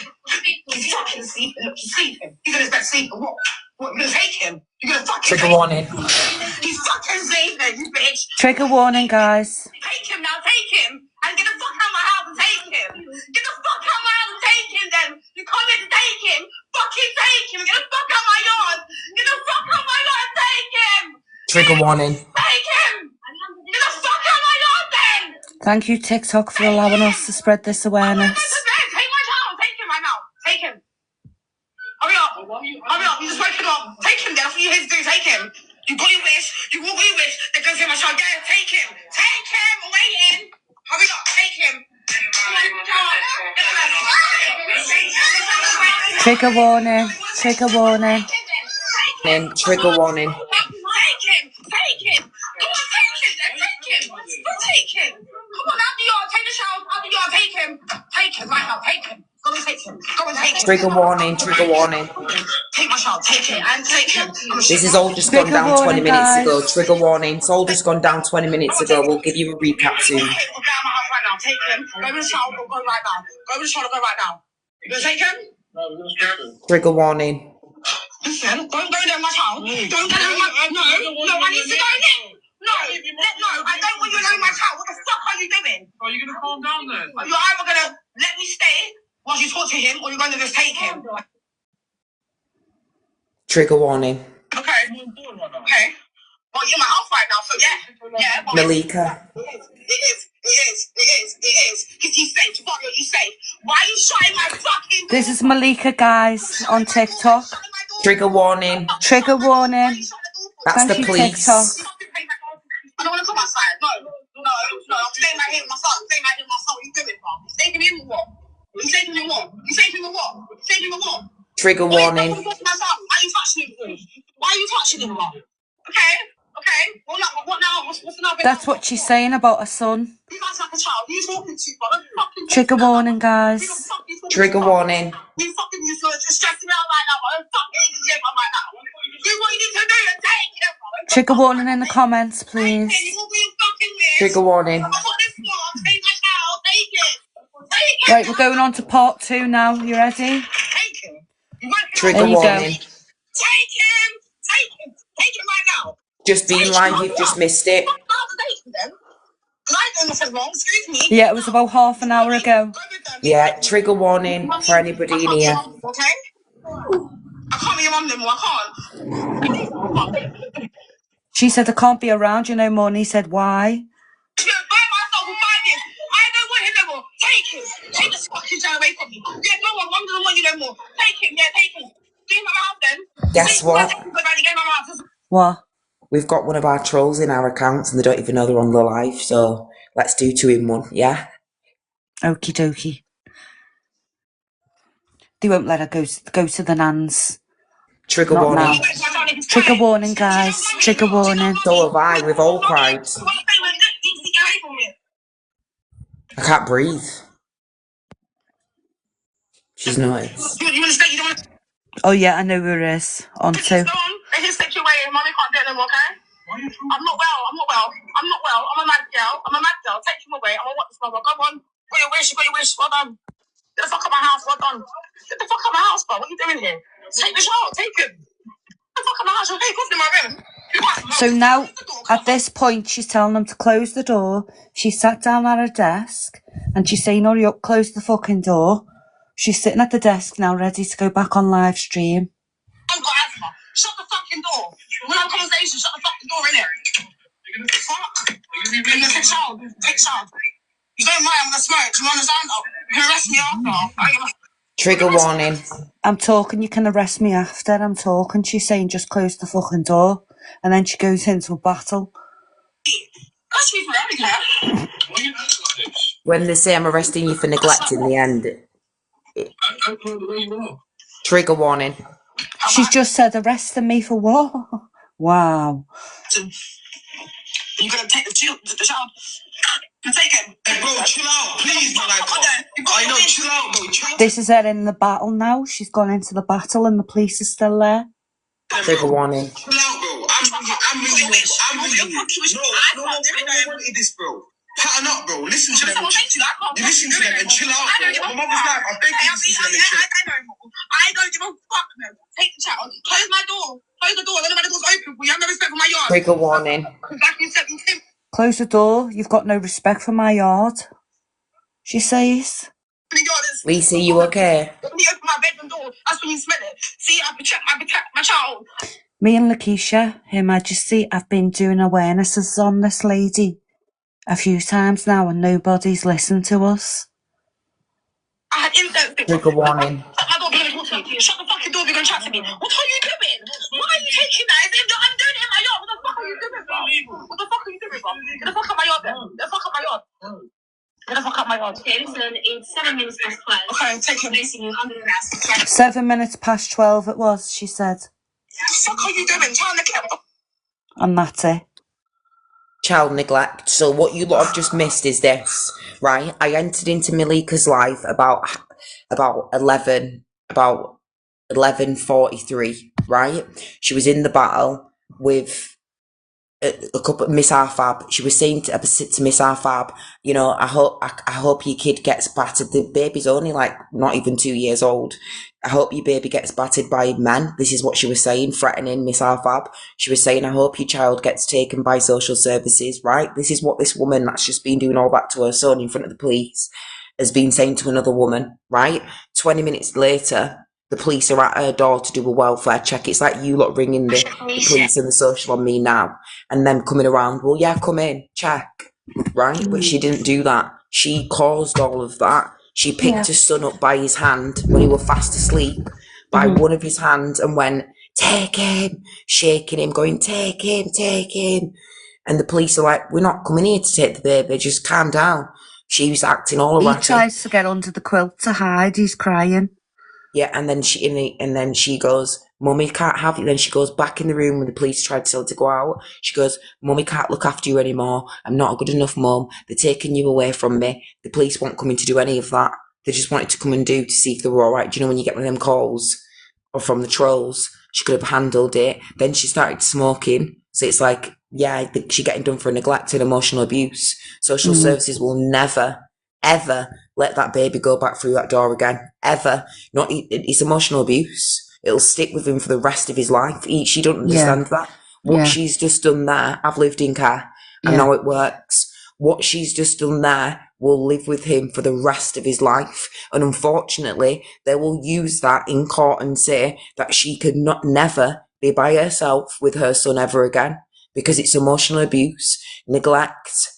He's fucking sleeping. Look, he's sleeping. He's in his bed sleeping. What? What? You're gonna take him? You're gonna fucking Trigger take him? warning. He's fucking sleeping, you bitch. Trigger warning, guys. Take him now, take him. And get the fuck out of my house and take him. Get the fuck out of my house and take him then. You come in to take him. Fucking take him. Get the fuck out of my yard. Get the fuck out of my yard and take him. Trigger warning. Take him. Get the fuck out of my yard then. Thank you, TikTok, for allowing us to spread this awareness. Take my child. Take him right now. Take him. Hurry up. Hurry up. You just wake him up. Take him. That's what you have to do. Take him. You got your wish. You want your wish. They're going to say my child. Yeah, take him. Take him. I'm waiting. Hurry up. Take him. Trigger warning. Trigger warning. Trigger warning. Take him. Take him. Come on, take him. Take him. Take him. Come on, out the yard. Take the child. Out the yard. Take him. Take him right now. Take him. Go and take him. Go and take him. Trigger warning. Trigger warning. Take my child. Take him. And take him. This has all just gone down 20 minutes ago. Trigger warning. It's all just gone down 20 minutes ago. We'll give you a recap soon. Take him. Go down my house right now. Take him. Go with the child. Go right now. Go with the child. Go right now. You gonna take him? Trigger warning. Listen, don't go there, my child. Don't go there, my child. No, I need to go there. No, I don't want you to know my child. What the fuck are you doing? Are you gonna calm down then? You're either gonna let me stay while you talk to him, or you're gonna just take him. Trigger warning. Okay. Okay. Well, you're in my house right now, so yeah. Well, Malika. It is. Because he's safe. Fuck you, he's safe. Why are you shutting my fucking door? This is Malika, guys, on TikTok. Trigger warning. Trigger warning. That's Thank the you, police. TikTok. I don't want to come outside. No. I'm staying right here with my son. What are you doing, bro? You taking him or what? You taking him what? Trigger warning. Why are you touching him, bro? Okay. What now? What's another? That's what she's saying about her son. You guys like a child. Who you talking to, bro? Trigger warning, guys. Trigger warning. You fucking just stressing me out right now, bro. Fucking right now. Do what you need to do and take him, bro. Trigger warning in the comments, Take please. it. You will be fucking with. Trigger warning. I got this one. Take my child. Take it. Take it. Right, we're going on to part 2 now. You ready? Take him. You won't Trigger There you go. warning. Take him. Take him right now. Just being live, you've just missed it. Fuck out the date with them. Because I ain't doing nothing wrong. Excuse me. Yeah, it was about half an hour ago. Go with them. Yeah, trigger warning for anybody in here. Okay? I can't be your mum no more. I can't. She said, I can't be around you no more. And he said, why? By myself for 5 years. I don't want him no more. Take him. Take this fucking child away from me. Yeah, no one. Mum doesn't want you no more. Take him. Yeah, take him. Give him my house then. Guess what? Take him, go back and get my house. What? We've got one of our trolls in our accounts and they don't even know they're on the live, so let's do 2 in 1, yeah? Okie dokie. They won't let her go to the nans. Trigger Not warning. now. Trigger warning, guys. Trigger warning. So have I. We've all cried. I can't breathe. She's nice. Oh yeah, I know where it is. On to. Mommy can't do it no more, okay? I'm not well. I'm a mad girl. Take him away. I'm gonna watch this mother. Come on. Got your wish. Well done. Get the fuck out of my house. Well done. Get the fuck out of my house, bro. What are you doing here? Take the child. Take him. Get the fuck out of my house. You'll take off in my room. So now, at this point, she's telling them to close the door. She sat down at her desk, and she's saying, hurry up, close the fucking door. She's sitting at the desk now, ready to go back on live stream. I've got asthma. Shut the fucking door. We'll have a conversation. Shut the fucking door, innit? Fuck. Take child. You don't mind, I'm gonna smoke. Do you understand? You can arrest me after. Trigger warning. I'm talking, you can arrest me after. I'm talking. She's saying, just close the fucking door. And then she goes into a battle. That's me for everything. When they say I'm arresting you for neglect in the end. Trigger warning. She's just said, arresting me for what? Wow. You're gonna take the child. You take it. Hey, bro, chill out, please, man. I know, chill out, bro. This is her in the battle now. She's gone into the battle and the police is still there. Trigger warning. Chill out, bro. I'm really No one wanted this, bro. Pattern up, bro. Listen to them. You listen to them and chill out, bro. My mother's life, I beg you to listen to them and chill. I don't give a fuck, no. Take the child. Close my door. Close the door. Let the door's open. You have no respect for my yard. Trigger warning. Back in 17. Close the door. You've got no respect for my yard, she says. Lisa, you okay? When you open my bedroom door, that's when you smell it. See, I protect my child. Me and Keisha, Her Majesty, have been doing awarenesses on this lady a few times now and nobody's listened to us. I had instant. Trigger warning. Shut my door, we're gonna talk to you. Shut the fucking door, we're gonna chat to me. What are you doing? Why are you taking that? I'm doing it in my yard. What the fuck are you doing, bro? What the fuck are you doing, bro? Get the fuck out my yard, then. Get the fuck out my yard. Get the fuck out my yard. Okay, listen, it's 7 minutes past 12. Okay, take him. Placing you under arrest. 7 minutes past 12 it was, she said. What the fuck are you doing? Trying to get And that's it. Child neglect. So what you lot have just missed is this, right? I entered into Malika's life about 11:43, right? She was in the battle with a couple Miss Arfab. She was saying to Miss Arfab, you know, I hope your kid gets battered. The baby's only like not even 2 years old. I hope your baby gets battered by men. This is what she was saying, threatening Miss Arfab. She was saying, I hope your child gets taken by social services, right? This is what this woman that's just been doing all that to her son in front of the police has been saying to another woman, right? 20 minutes later, the police are at her door to do a welfare check. It's like you lot ringing the police and the social on me now, and them coming around, well, yeah, come in, check, right? But she didn't do that. She caused all of that. She picked her son up by his hand when he was fast asleep, by one of his hands, and went, take him, shaking him, going, take him, take him. And the police are like, we're not coming here to take the baby, just calm down. She was acting all He erratic. tries to get under the quilt to hide, he's crying. Yeah, and then she goes, Mummy can't have you. Then she goes back in the room when the police tried to tell her to go out. She goes, Mummy can't look after you anymore. I'm not a good enough mum. They're taking you away from me. The police won't come in to do any of that. They just wanted to come and do to see if they were all right. Do you know when you get one of them calls or from the trolls? She could have handled it. Then she started smoking. So it's like, yeah, she's getting done for neglect and emotional abuse. Social services will never, ever let that baby go back through that door again. Ever. Not, it's emotional abuse. It'll stick with him for the rest of his life. She don't understand that. What she's just done there, I've lived in care. I know it works. What she's just done there will live with him for the rest of his life. And unfortunately, they will use that in court and say that she could never be by herself with her son ever again, because it's emotional abuse, neglect,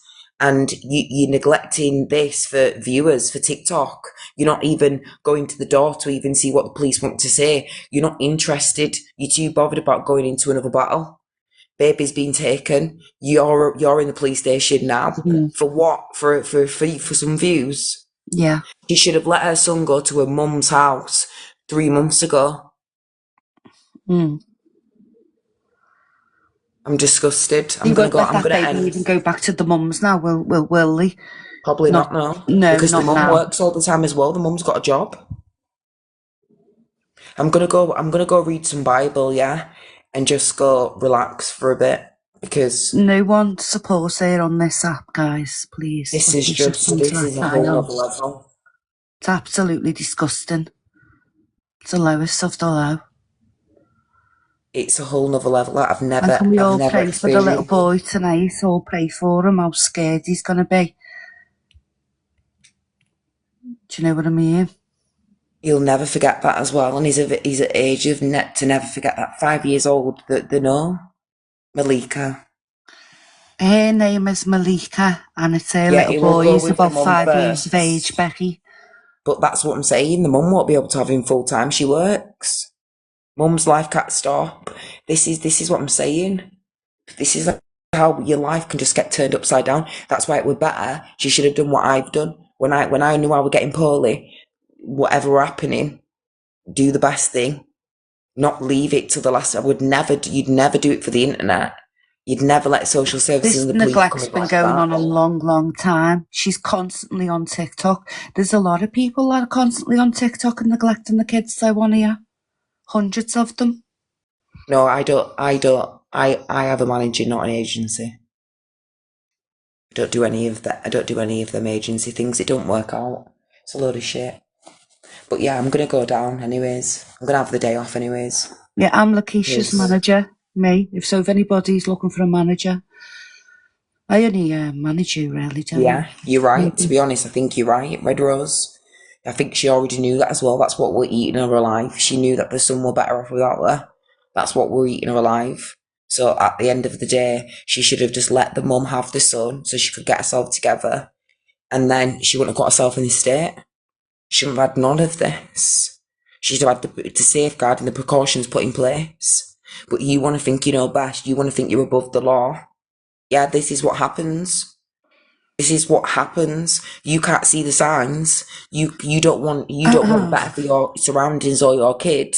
and you're neglecting this for viewers for TikTok. You're not even going to the door to even see what the police want to say. You're not interested. You're too bothered about going into another battle. Baby's been taken. You're in the police station now. For what? For some views? Yeah. She should have let her son go to her mum's house 3 months ago. Mm. I'm disgusted. He I'm won't let I'm that gonna baby end. even go back to the mums now, will he? Probably Not, not, no. no, Because the not mum now. works all the time as well. The mum's got a job. I'm gonna go read some Bible, yeah? And just go relax for a bit. Because No one supports her on this app, guys. Please. this Let's is just come to this that is a whole title. other level. It's absolutely disgusting. It's the lowest of the low. It's a whole nother level that And can we I've all never pray for the little experienced. boy tonight? All pray for him, how scared he's going to be. Do you know what I mean? He'll never forget that as well. And he's at age of net to never forget that. 5 years old, they know. Malika. Her name is Malika, and it's her Yeah, little he will boy. go He's with the about mum 5 years of first. age, Becky. But that's what I'm saying. The mum won't be able to have him full time. She works. Mum's life can't stop. This is what I'm saying. This is how your life can just get turned upside down. That's why it were better. She should have done what I've done. When I knew I was getting poorly, whatever were happening, do the best thing. Not leave it to the last. You'd never do it for the internet. You'd never let social services This and the police come neglect's in been like going that. on a long, long time. She's constantly on TikTok. There's a lot of people that are constantly on TikTok and neglecting the kids, though, on here. Hundreds of them. No, I don't. I have a manager, not an agency. I don't do any of that. I don't do any of them agency things. It don't work out. It's a load of shit. But yeah, I'm gonna go down anyways. I'm gonna have the day off anyways. Yeah, I'm Lakeisha's Yes. manager. Me. If anybody's looking for a manager, I only manage you, really, don't I? Yeah, you're right. To be honest, I think you're right. Red Rose. I think she already knew that as well. That's what we're eating her alive. She knew that the son were better off without her. That's what we're eating her alive. So at the end of the day, she should have just let the mum have the son so she could get herself together. And then she wouldn't have got herself in this state. She wouldn't have had none of this. She should have had the safeguard and the precautions put in place. But you want to think you know best. You want to think you're above the law. Yeah, this is what happens. This is what happens. You can't see the signs. You don't want better for your surroundings or your kid.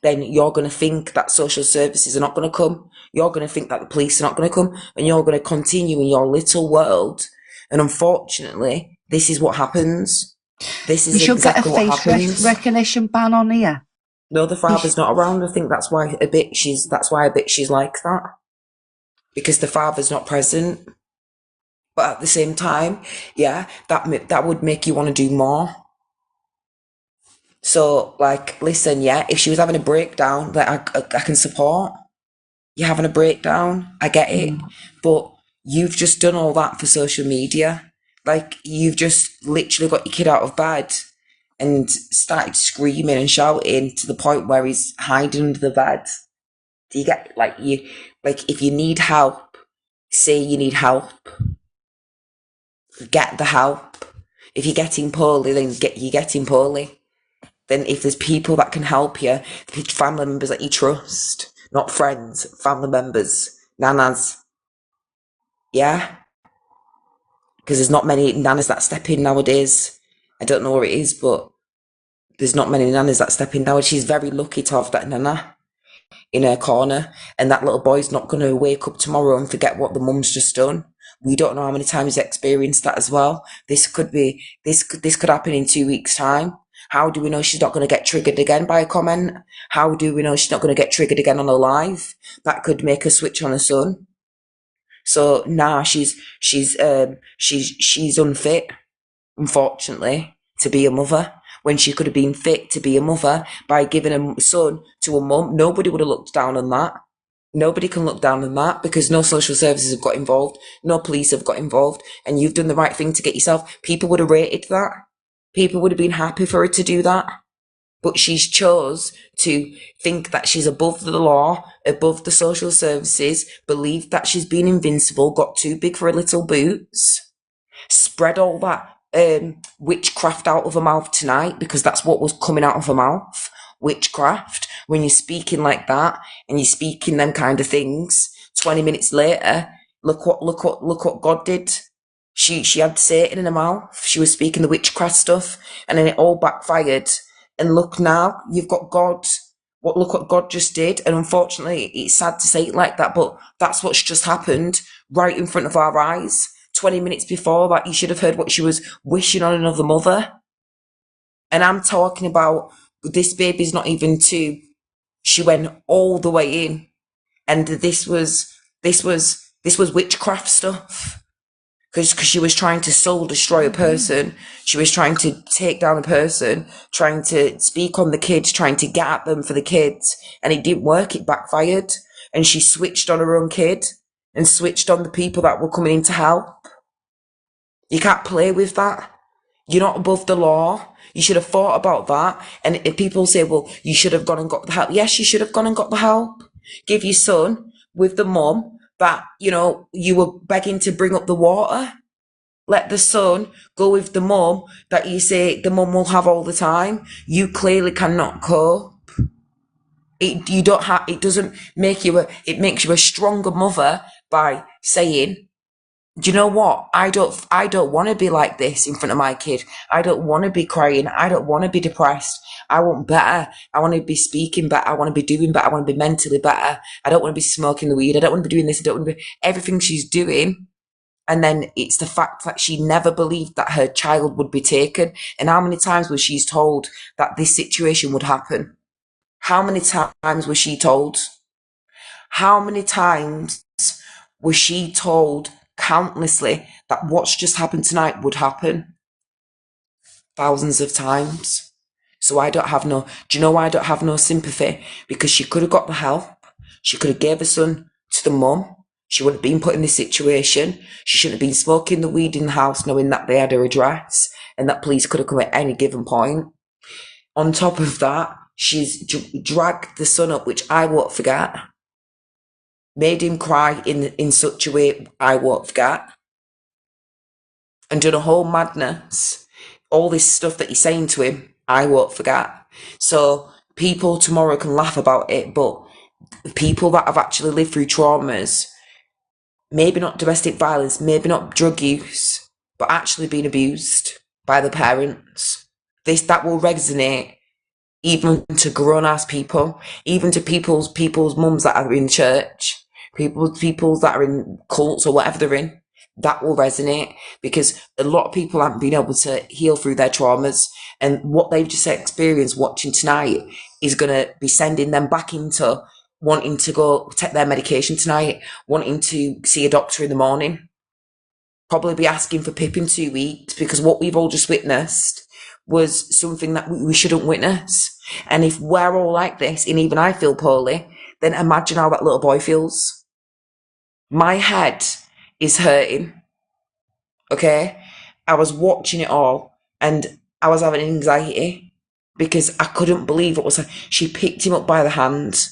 Then you're going to think that social services are not going to come. You're going to think that the police are not going to come, and you're going to continue in your little world. And unfortunately, this is what happens. This We is should get a exactly what face happens. recognition ban on here. No, the father's not around. I think that's why a bit she's like that, because the father's not present. But at the same time, yeah, that would make you want to do more. So, like, listen, yeah, if she was having a breakdown, that I can support. You're having a breakdown, I get it. But you've just done all that for social media. Like, you've just literally got your kid out of bed and started screaming and shouting to the point where he's hiding under the bed. Do you get, if you need help, say you need help, get the help. If you're getting poorly, then you're getting poorly. Then if there's people that can help you, family members that you trust, not friends, family members, nanas, yeah? Because there's not many nanas that step in nowadays. I don't know what it is, but there's not many nanas that step in now. She's very lucky to have that nana in her corner, and that little boy's not going to wake up tomorrow and forget what the mum's just done. We don't know how many times he's experienced that as well. This could happen in 2 weeks' time. How do we know she's not going to get triggered again by a comment? How do we know she's not going to get triggered again on a live? That could make her switch on her son. So she's unfit, unfortunately, to be a mother, when she could have been fit to be a mother by giving a son to a mum. Nobody would have looked down on that. Nobody can look down on that, because no social services have got involved, no police have got involved, and you've done the right thing to get yourself. People would have rated that. People would have been happy for her to do that. But she's chose to think that she's above the law, above the social services, believed that she's been invincible, got too big for her little boots, spread all that witchcraft out of her mouth tonight, because that's what was coming out of her mouth. Witchcraft. When you're speaking like that and you're speaking them kind of things, 20 minutes later, look what God did. She had Satan in her mouth. She was speaking the witchcraft stuff, and then it all backfired. And look now, you've got God. Look what God just did. And unfortunately, it's sad to say it like that, but that's what's just happened right in front of our eyes. 20 minutes before that, you should have heard what she was wishing on another mother. And I'm talking about this baby's not even 2. She went all the way in, and this was witchcraft stuff. Because she was trying to soul destroy a person. She was trying to take down a person, trying to speak on the kids, trying to get at them for the kids. And it didn't work, it backfired. And she switched on her own kid and switched on the people that were coming in to help. You can't play with that. You're not above the law. You should have thought about that. And if people say, well, you should have gone and got the help. Yes, you should have gone and got the help. Give your son with the mum that, you were begging to bring up the water. Let the son go with the mum that you say the mum will have all the time. You clearly cannot cope. It doesn't make you it makes you a stronger mother by saying, do you know what? I don't want to be like this in front of my kid. I don't want to be crying. I don't want to be depressed. I want better. I want to be speaking better. I want to be doing better. I want to be mentally better. I don't want to be smoking the weed. I don't want to be doing this. I don't want to be everything she's doing. And then it's the fact that she never believed that her child would be taken. And how many times was she told that this situation would happen? How many times was she told? How many times was she told countlessly that what's just happened tonight would happen? Thousands of times. So do you know why I don't have no sympathy? Because she could have got the help. She could have gave her son to the mum. She wouldn't have been put in this situation. She shouldn't have been smoking the weed in the house knowing that they had her address and that police could have come at any given point. On top of that, she's dragged the son up, which I won't forget. Made him cry in such a way I won't forget. And done a whole madness. All this stuff that you're saying to him, I won't forget. So people tomorrow can laugh about it, but people that have actually lived through traumas, maybe not domestic violence, maybe not drug use, but actually being abused by the parents, that will resonate even to grown-ass people, even to people's mums that are in church, people that are in cults or whatever they're in. That will resonate because a lot of people haven't been able to heal through their traumas, and what they've just experienced watching tonight is going to be sending them back into wanting to go take their medication tonight, wanting to see a doctor in the morning, probably be asking for PIP in 2 weeks because what we've all just witnessed was something that we shouldn't witness. And if we're all like this, and even I feel poorly, then imagine how that little boy feels. My head is hurting. Okay? I was watching it all and I was having anxiety because I couldn't believe what was. She picked him up by the hand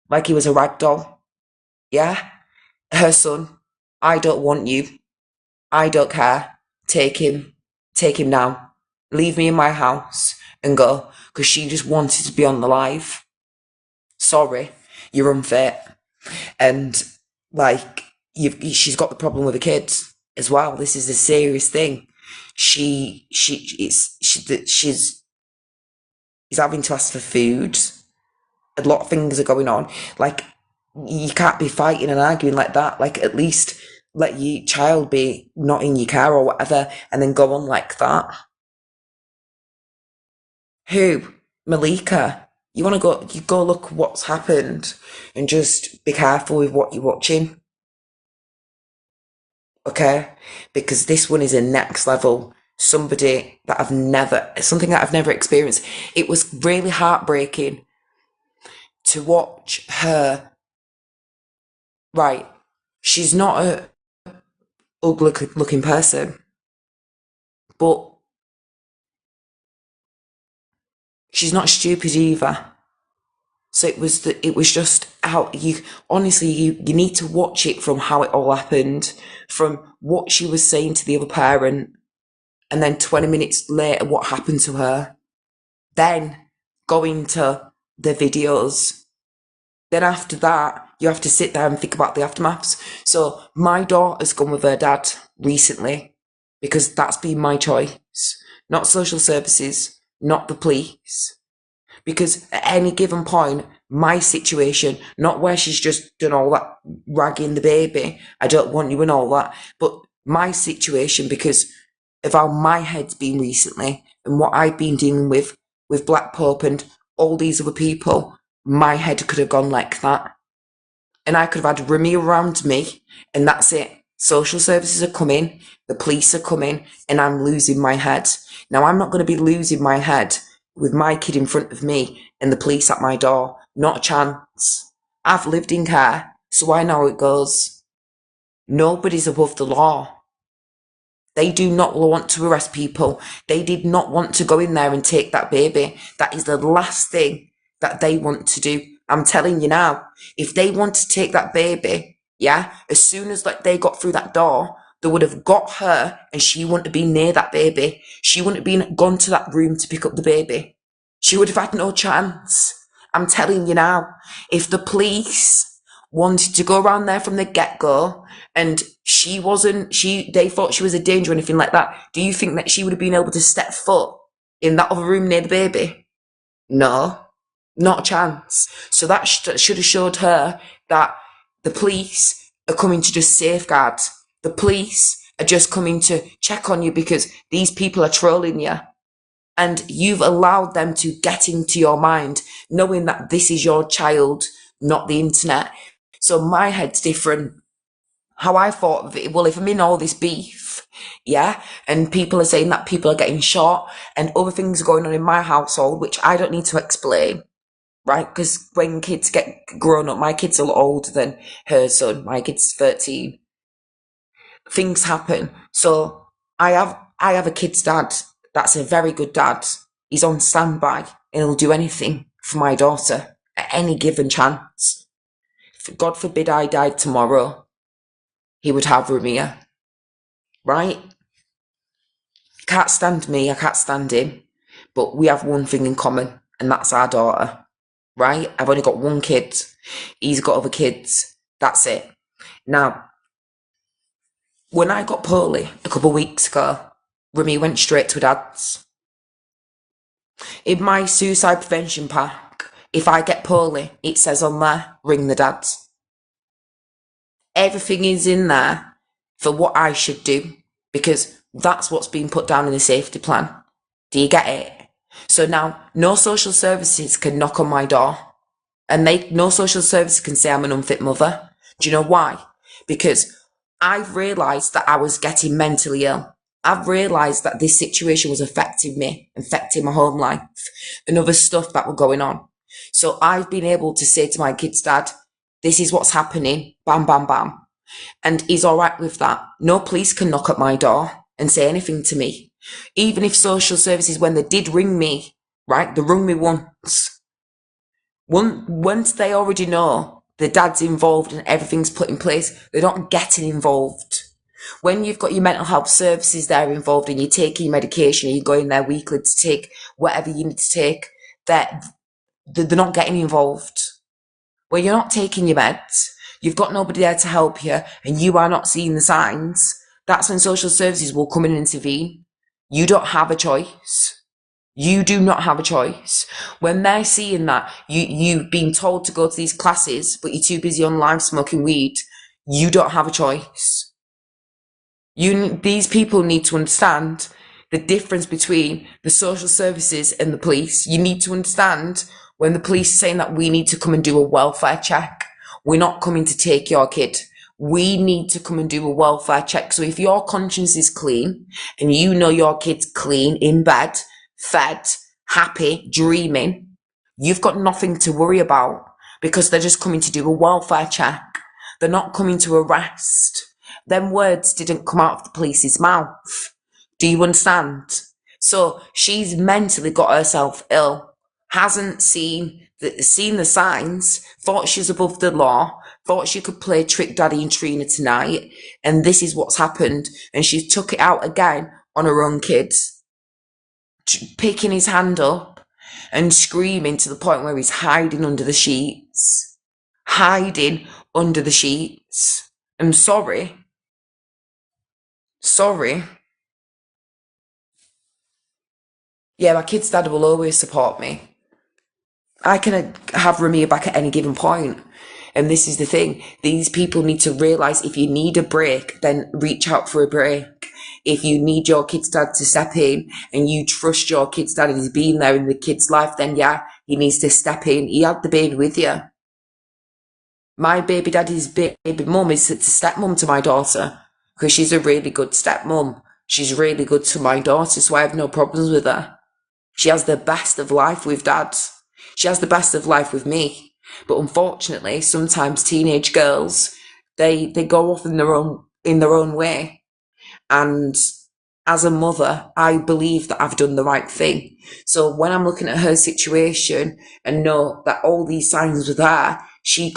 like he was a rag doll. Yeah? Her son, I don't want you. I don't care. Take him. Take him now. Leave me in my house and go because she just wanted to be on the live. Sorry, you're unfit. And she's got the problem with the kids as well. This is a serious thing. She's having to ask for food. A lot of things are going on. Like, you can't be fighting and arguing like that. Like, at least let your child be not in your car or whatever and then go on like that. Who? Malika. You go look what's happened and just be careful with what you're watching. Okay? Because this one is a next level. Something that I've never experienced. It was really heartbreaking to watch her. Right. She's not a ugly looking person, but she's not stupid either. So it was just how you need to watch it from how it all happened, from what she was saying to the other parent, and then 20 minutes later, what happened to her. Then going to the videos. Then after that, you have to sit there and think about the aftermaths. So my daughter's gone with her dad recently because that's been my choice, not social services, not the police. Because at any given point, my situation, not where she's just done all that ragging the baby, I don't want you and all that, but my situation, because of how my head's been recently and what I've been dealing with Black Pope and all these other people, my head could have gone like that. And I could have had Remy around me, and that's it. Social services are coming, the police are coming, and I'm losing my head. Now, I'm not going to be losing my head with my kid in front of me and the police at my door. Not a chance. I've lived in care, so I know how it goes. Nobody's above the law. They do not want to arrest people. They did not want to go in there and take that baby. That is the last thing that they want to do. I'm telling you now, if they want to take that baby, yeah, as soon as like they got through that door, they would have got her and she wouldn't have been near that baby. She wouldn't have been gone to that room to pick up the baby. She would have had no chance. I'm telling you now, if the police wanted to go around there from the get-go and they thought she was a danger or anything like that, do you think that she would have been able to step foot in that other room near the baby? No, not a chance. So that should have showed her that the police are coming to just safeguard. The police are just coming to check on you because these people are trolling you. And you've allowed them to get into your mind, knowing that this is your child, not the internet. So my head's different. How I thought of it, well, if I'm in all this beef, yeah, and people are saying that people are getting shot and other things are going on in my household, which I don't need to explain, right? Because when kids get grown up, my kid's a lot older than her son. My kid's 13. Things happen. So I have a kid's dad. That's a very good dad. He's on standby and he'll do anything for my daughter at any given chance. God forbid I died tomorrow, he would have Ramia, right? Can't stand me, I can't stand him, but we have one thing in common, and that's our daughter, right? I've only got one kid. He's got other kids. That's it. Now, when I got poorly a couple of weeks ago, Remy went straight to her dad's. In my suicide prevention pack, if I get poorly, it says on there, ring the dads. Everything is in there for what I should do, because that's what's been put down in the safety plan. Do you get it? So now, no social services can knock on my door, and no social services can say I'm an unfit mother. Do you know why? Because I've realised that I was getting mentally ill. I've realised that this situation was affecting me, affecting my home life, and other stuff that were going on. So I've been able to say to my kid's dad, this is what's happening, bam, bam, bam. And he's all right with that. No police can knock at my door and say anything to me. Even if social services, when they did ring me, right, they rung me once. Once they already know the dad's involved and everything's put in place, they're not getting involved. When you've got your mental health services there involved and you're taking medication and you're going there weekly to take whatever you need to take, they're not getting involved. When you're not taking your meds, you've got nobody there to help you, and you are not seeing the signs, that's when social services will come in and intervene. You don't have a choice. You do not have a choice. When they're seeing that you've been told to go to these classes, but you're too busy online smoking weed, you don't have a choice. These people need to understand the difference between the social services and the police. You need to understand when the police are saying that we need to come and do a welfare check. We're not coming to take your kid. We need to come and do a welfare check. So if your conscience is clean and you know your kid's clean, in bed, fed, happy, dreaming, you've got nothing to worry about, because they're just coming to do a welfare check. They're not coming to arrest. Them words didn't come out of the police's mouth. Do you understand? So she's mentally got herself ill, hasn't seen the signs, thought she's above the law, thought she could play Trick Daddy and Trina tonight, and this is what's happened. And she took it out again on her own kids, picking his hand up and screaming to the point where he's hiding under the sheets. Hiding under the sheets. I'm sorry. Sorry. Yeah, my kid's dad will always support me. I can have Ramia back at any given point. And this is the thing. These people need to realise if you need a break, then reach out for a break. If you need your kid's dad to step in and you trust your kid's dad and he's been there in the kid's life, then yeah, he needs to step in. He had the baby with you. My baby daddy's baby mum is a stepmom to my daughter because she's a really good stepmom. She's really good to my daughter, so I have no problems with her. She has the best of life with dad. She has the best of life with me. But unfortunately, sometimes teenage girls, they go off in their own way. And as a mother, I believe that I've done the right thing. So when I'm looking at her situation and know that all these signs were there, she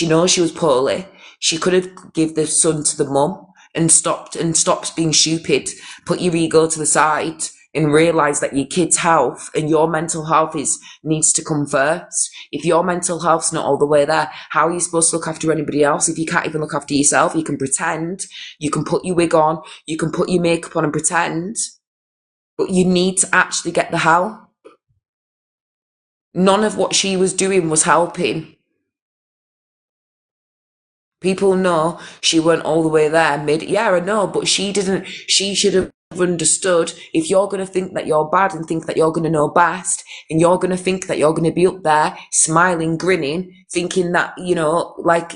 knows she was poorly. She could have give the son to the mum and stopped being stupid. Put your ego to the side and realise that your kid's health and your mental health needs to come first. If your mental health's not all the way there, how are you supposed to look after anybody else? If you can't even look after yourself, you can pretend, you can put your wig on, you can put your makeup on and pretend, but you need to actually get the help. None of what she was doing was helping. People know she weren't all the way there yeah, I know, but she didn't. She should have understood if you're going to think that you're bad and think that you're going to know best and you're going to think that you're going to be up there smiling, grinning, thinking that, like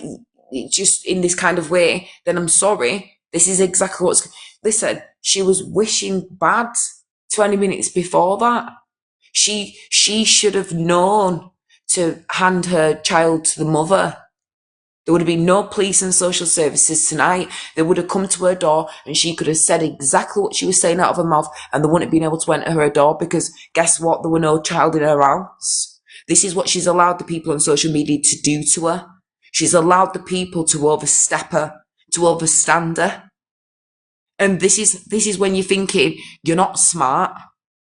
just in this kind of way, then I'm sorry. This is exactly listen, she was wishing bad 20 minutes before that. She should have known to hand her child to the mother. There would have been no police and social services tonight. They would have come to her door and she could have said exactly what she was saying out of her mouth and they wouldn't have been able to enter her door because guess what? There were no child in her house. This is what she's allowed the people on social media to do to her. She's allowed the people to overstep her, to overstand her. And this is when you're thinking, you're not smart.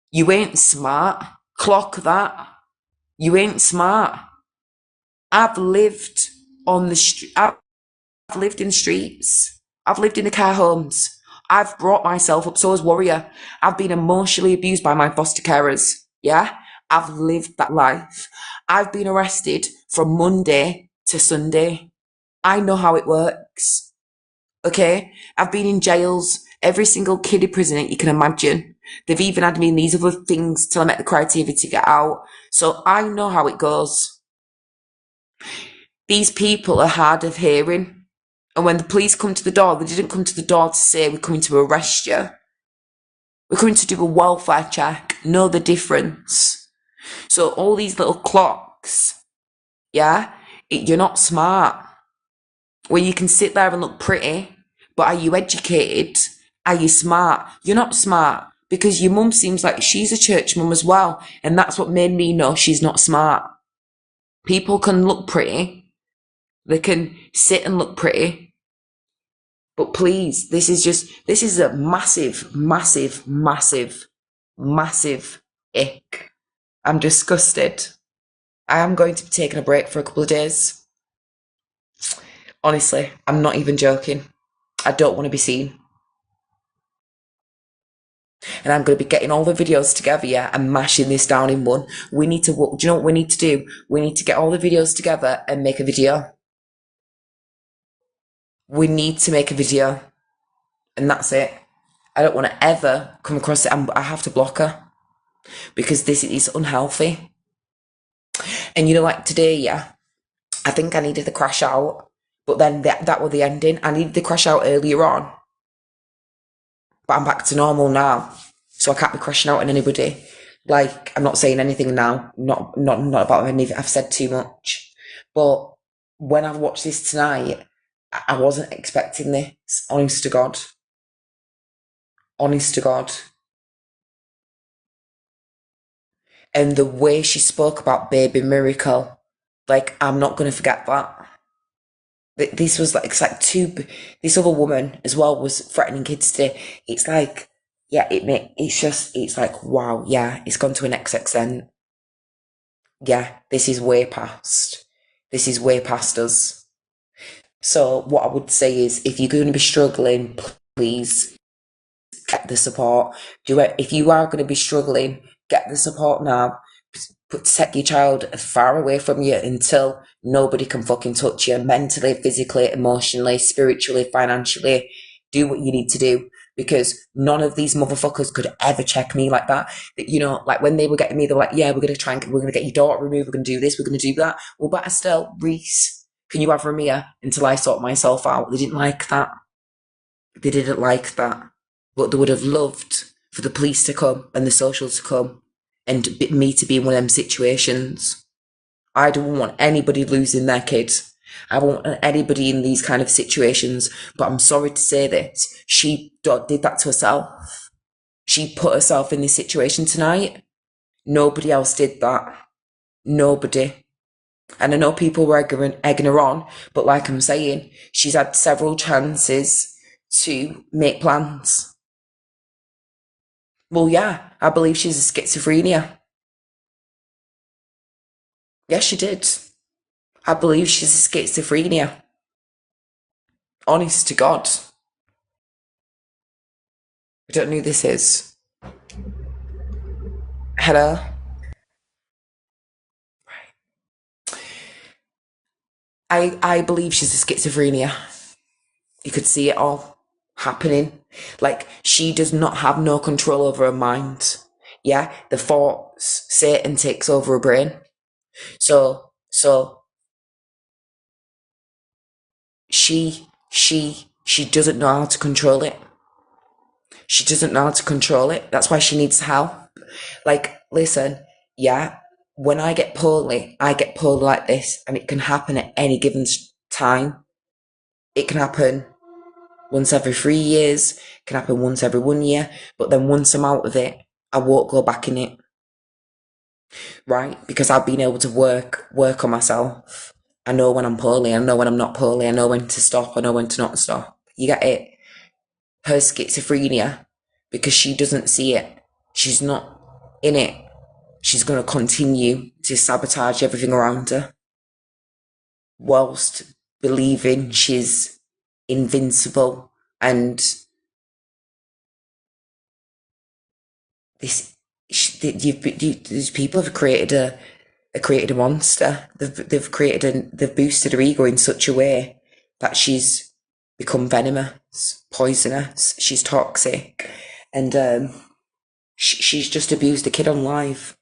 You ain't smart. Clock that. You ain't smart. I've lived on the street. I've lived in streets. I've lived in the care homes. I've brought myself up. So as Warrior, I've been emotionally abused by my foster carers. Yeah, I've lived that life. I've been arrested from Monday to Sunday. I know how it works. Okay, I've been in jails, every single kiddie prison that you can imagine. They've even had me in these other things till I met the criteria to get out. So I know how it goes. These people are hard of hearing. And when the police come to the door, they didn't come to the door to say, we're coming to arrest you. We're coming to do a welfare check. Know the difference. So all these little clocks, yeah, you're not smart. Where you can sit there and look pretty, but are you educated? Are you smart? You're not smart because your mum seems like she's a church mum as well. And that's what made me know she's not smart. People can look pretty. They can sit and look pretty. But please, this is a massive, massive, massive, massive ick. I'm disgusted. I am going to be taking a break for a couple of days. Honestly, I'm not even joking. I don't want to be seen. And I'm going to be getting all the videos together, yeah, and mashing this down in one. We need to, do you know what we need to do? We need to get all the videos together and make a video. We need to make a video. And that's it. I don't want to ever come across it. I have to block her. Because this is unhealthy. And like today, yeah, I think I needed the crash out. But then that was the ending. I needed the crash out earlier on. But I'm back to normal now. So I can't be crashing out on anybody. Like, I'm not saying anything now. Not about anything. I've said too much. But when I've watched this tonight, I wasn't expecting this. Honest to God. Honest to God. And the way she spoke about Baby Miracle, like, I'm not going to forget that. This was like, it's like this other woman as well was threatening kids today. It's like, yeah, it's like, wow, yeah, it's gone to an next extent. Yeah, this is way past us. So what I would say is, if you're going to be struggling, please get the support. If you are going to be struggling, get the support now. Protect your child far away from you until nobody can fucking touch you mentally, physically, emotionally, spiritually, financially. Do what you need to do, because none of these motherfuckers could ever check me like that. You know, like when they were getting me, they were like, yeah, we're going to get your daughter removed, we're going to do this, we're going to do that. Well, better still, Reese, can you have Ramia until I sort myself out? They didn't like that. They didn't like that. But they would have loved for the police to come and the socials to come and me to be in one of them situations. I don't want anybody losing their kids. I don't want anybody in these kind of situations. But I'm sorry to say this. She did that to herself. She put herself in this situation tonight. Nobody else did that. Nobody. And I know people were egging her on, but like I'm saying, she's had several chances to make plans. Well, yeah, I believe she's a schizophrenia. Yes, she did. I believe she's a schizophrenia. Honest to God. I don't know who this is. Hello? I believe she's a schizophrenia. You could see it all happening. Like, she does not have no control over her mind. Yeah, the thoughts, Satan takes over her brain. So she doesn't know how to control it. She doesn't know how to control it. That's why she needs help. Like, listen, yeah, when I get poorly like this, and it can happen at any given time. It can happen once every 3 years, it can happen once every 1 year, but then once I'm out of it, I won't go back in it. Right? Because I've been able to work on myself. I know when I'm poorly, I know when I'm not poorly, I know when to stop, I know when to not stop. You get it? Her schizophrenia, because she doesn't see it, she's not in it, she's going to continue to sabotage everything around her whilst believing she's invincible. And these people have created a monster. They've boosted her ego in such a way that she's become venomous, poisonous. She's toxic, and she's just abused a kid on live.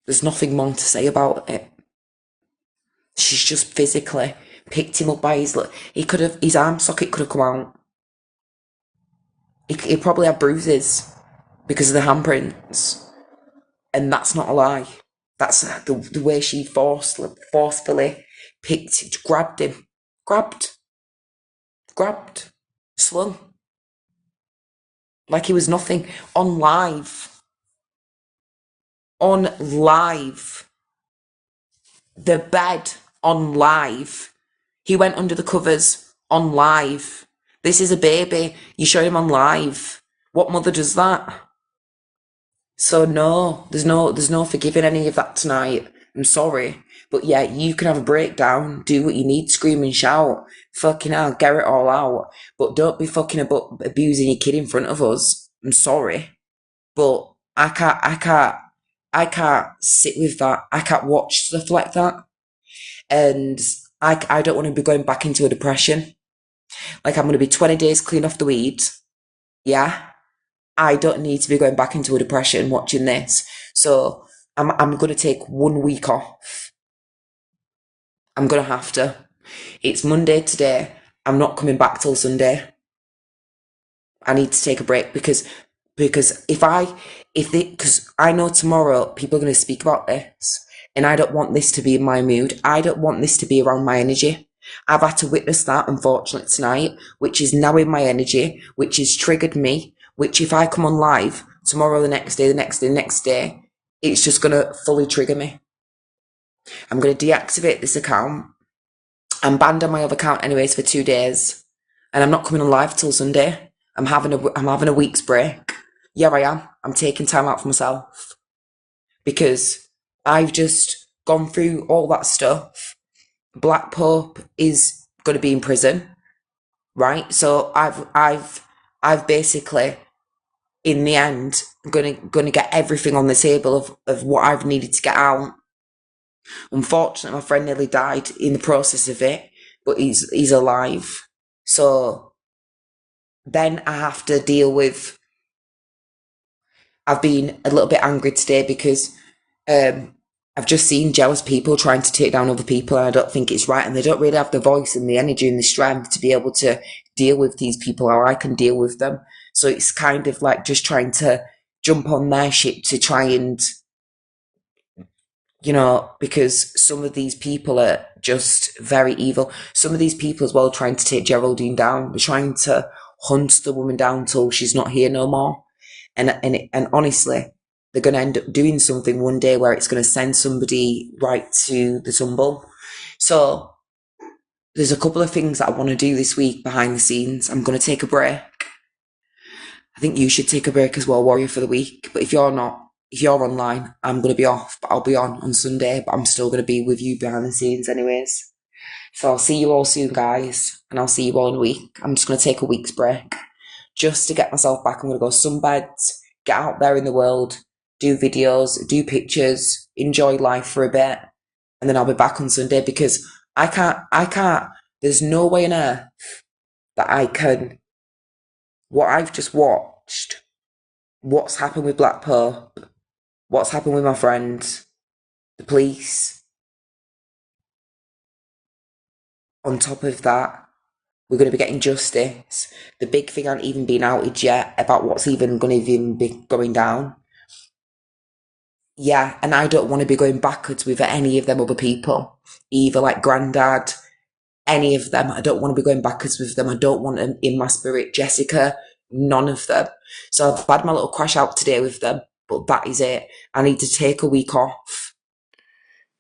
There's nothing more to say about it. She's just physically picked him up by his arm socket could have come out. He probably had bruises because of the handprints, and that's not a lie. That's the way she forcefully grabbed him, grabbed, slung, like he was nothing on live, the bed on live. He went under the covers on live. This is a baby. You show him on live. What mother does that? So no, there's no forgiving any of that tonight. I'm sorry. But yeah, you can have a breakdown, do what you need, scream and shout. Fucking hell, get it all out. But don't be fucking abusing your kid in front of us. I'm sorry. But I can't sit with that. I can't watch stuff like that. And I don't want to be going back into a depression. Like, I'm going to be 20 days clean off the weed. Yeah. I don't need to be going back into a depression watching this. So I'm going to take 1 week off. I'm going to have to. It's Monday today. I'm not coming back till Sunday. I need to take a break because I know tomorrow people are going to speak about this, and I don't want this to be in my mood. I don't want this to be around my energy. I've had to witness that, unfortunately, tonight, which is now in my energy, which has triggered me, which if I come on live tomorrow, the next day, it's just going to fully trigger me. I'm going to deactivate this account. I'm banned on my other account anyways for 2 days, and I'm not coming on live till Sunday. I'm having a week's break. Yeah, I am. I'm taking time out for myself because I've just gone through all that stuff. Black Pope is going to be in prison. right? So I've basically, in the end, gonna get everything on the table of what I've needed to get out. Unfortunately, my friend nearly died in the process of it, but he's alive. So then I have to deal with. I've been a little bit angry today because I've just seen jealous people trying to take down other people, and I don't think it's right. And they don't really have the voice and the energy and the strength to be able to deal with these people how I can deal with them. So it's kind of like just trying to jump on their ship to try and, because some of these people are just very evil. Some of these people as well trying to take Geraldine down. They're trying to hunt the woman down till she's not here no more. And honestly, they're going to end up doing something one day where it's going to send somebody right to the tumble. So there's a couple of things that I want to do this week behind the scenes. I'm going to take a break. I think you should take a break as well, Warrior, for the week. But if you're online, I'm going to be off, but I'll be on Sunday, but I'm still going to be with you behind the scenes anyways. So I'll see you all soon, guys, and I'll see you all in a week. I'm just going to take a week's break just to get myself back. I'm going to go sunbed, get out there in the world, do videos, do pictures, enjoy life for a bit, and then I'll be back on Sunday because I can't, there's no way on earth that I can, what I've just watched, what's happened with Blackpool, what's happened with my friend, the police. On top of that, we're going to be getting justice. The big thing ain't even been outed yet about what's even going to even be going down. Yeah, and I don't want to be going backwards with any of them other people, either like Grandad, any of them. I don't want to be going backwards with them. I don't want them in my spirit. Jessica, none of them. So I've had my little crash out today with them, but that is it. I need to take a week off.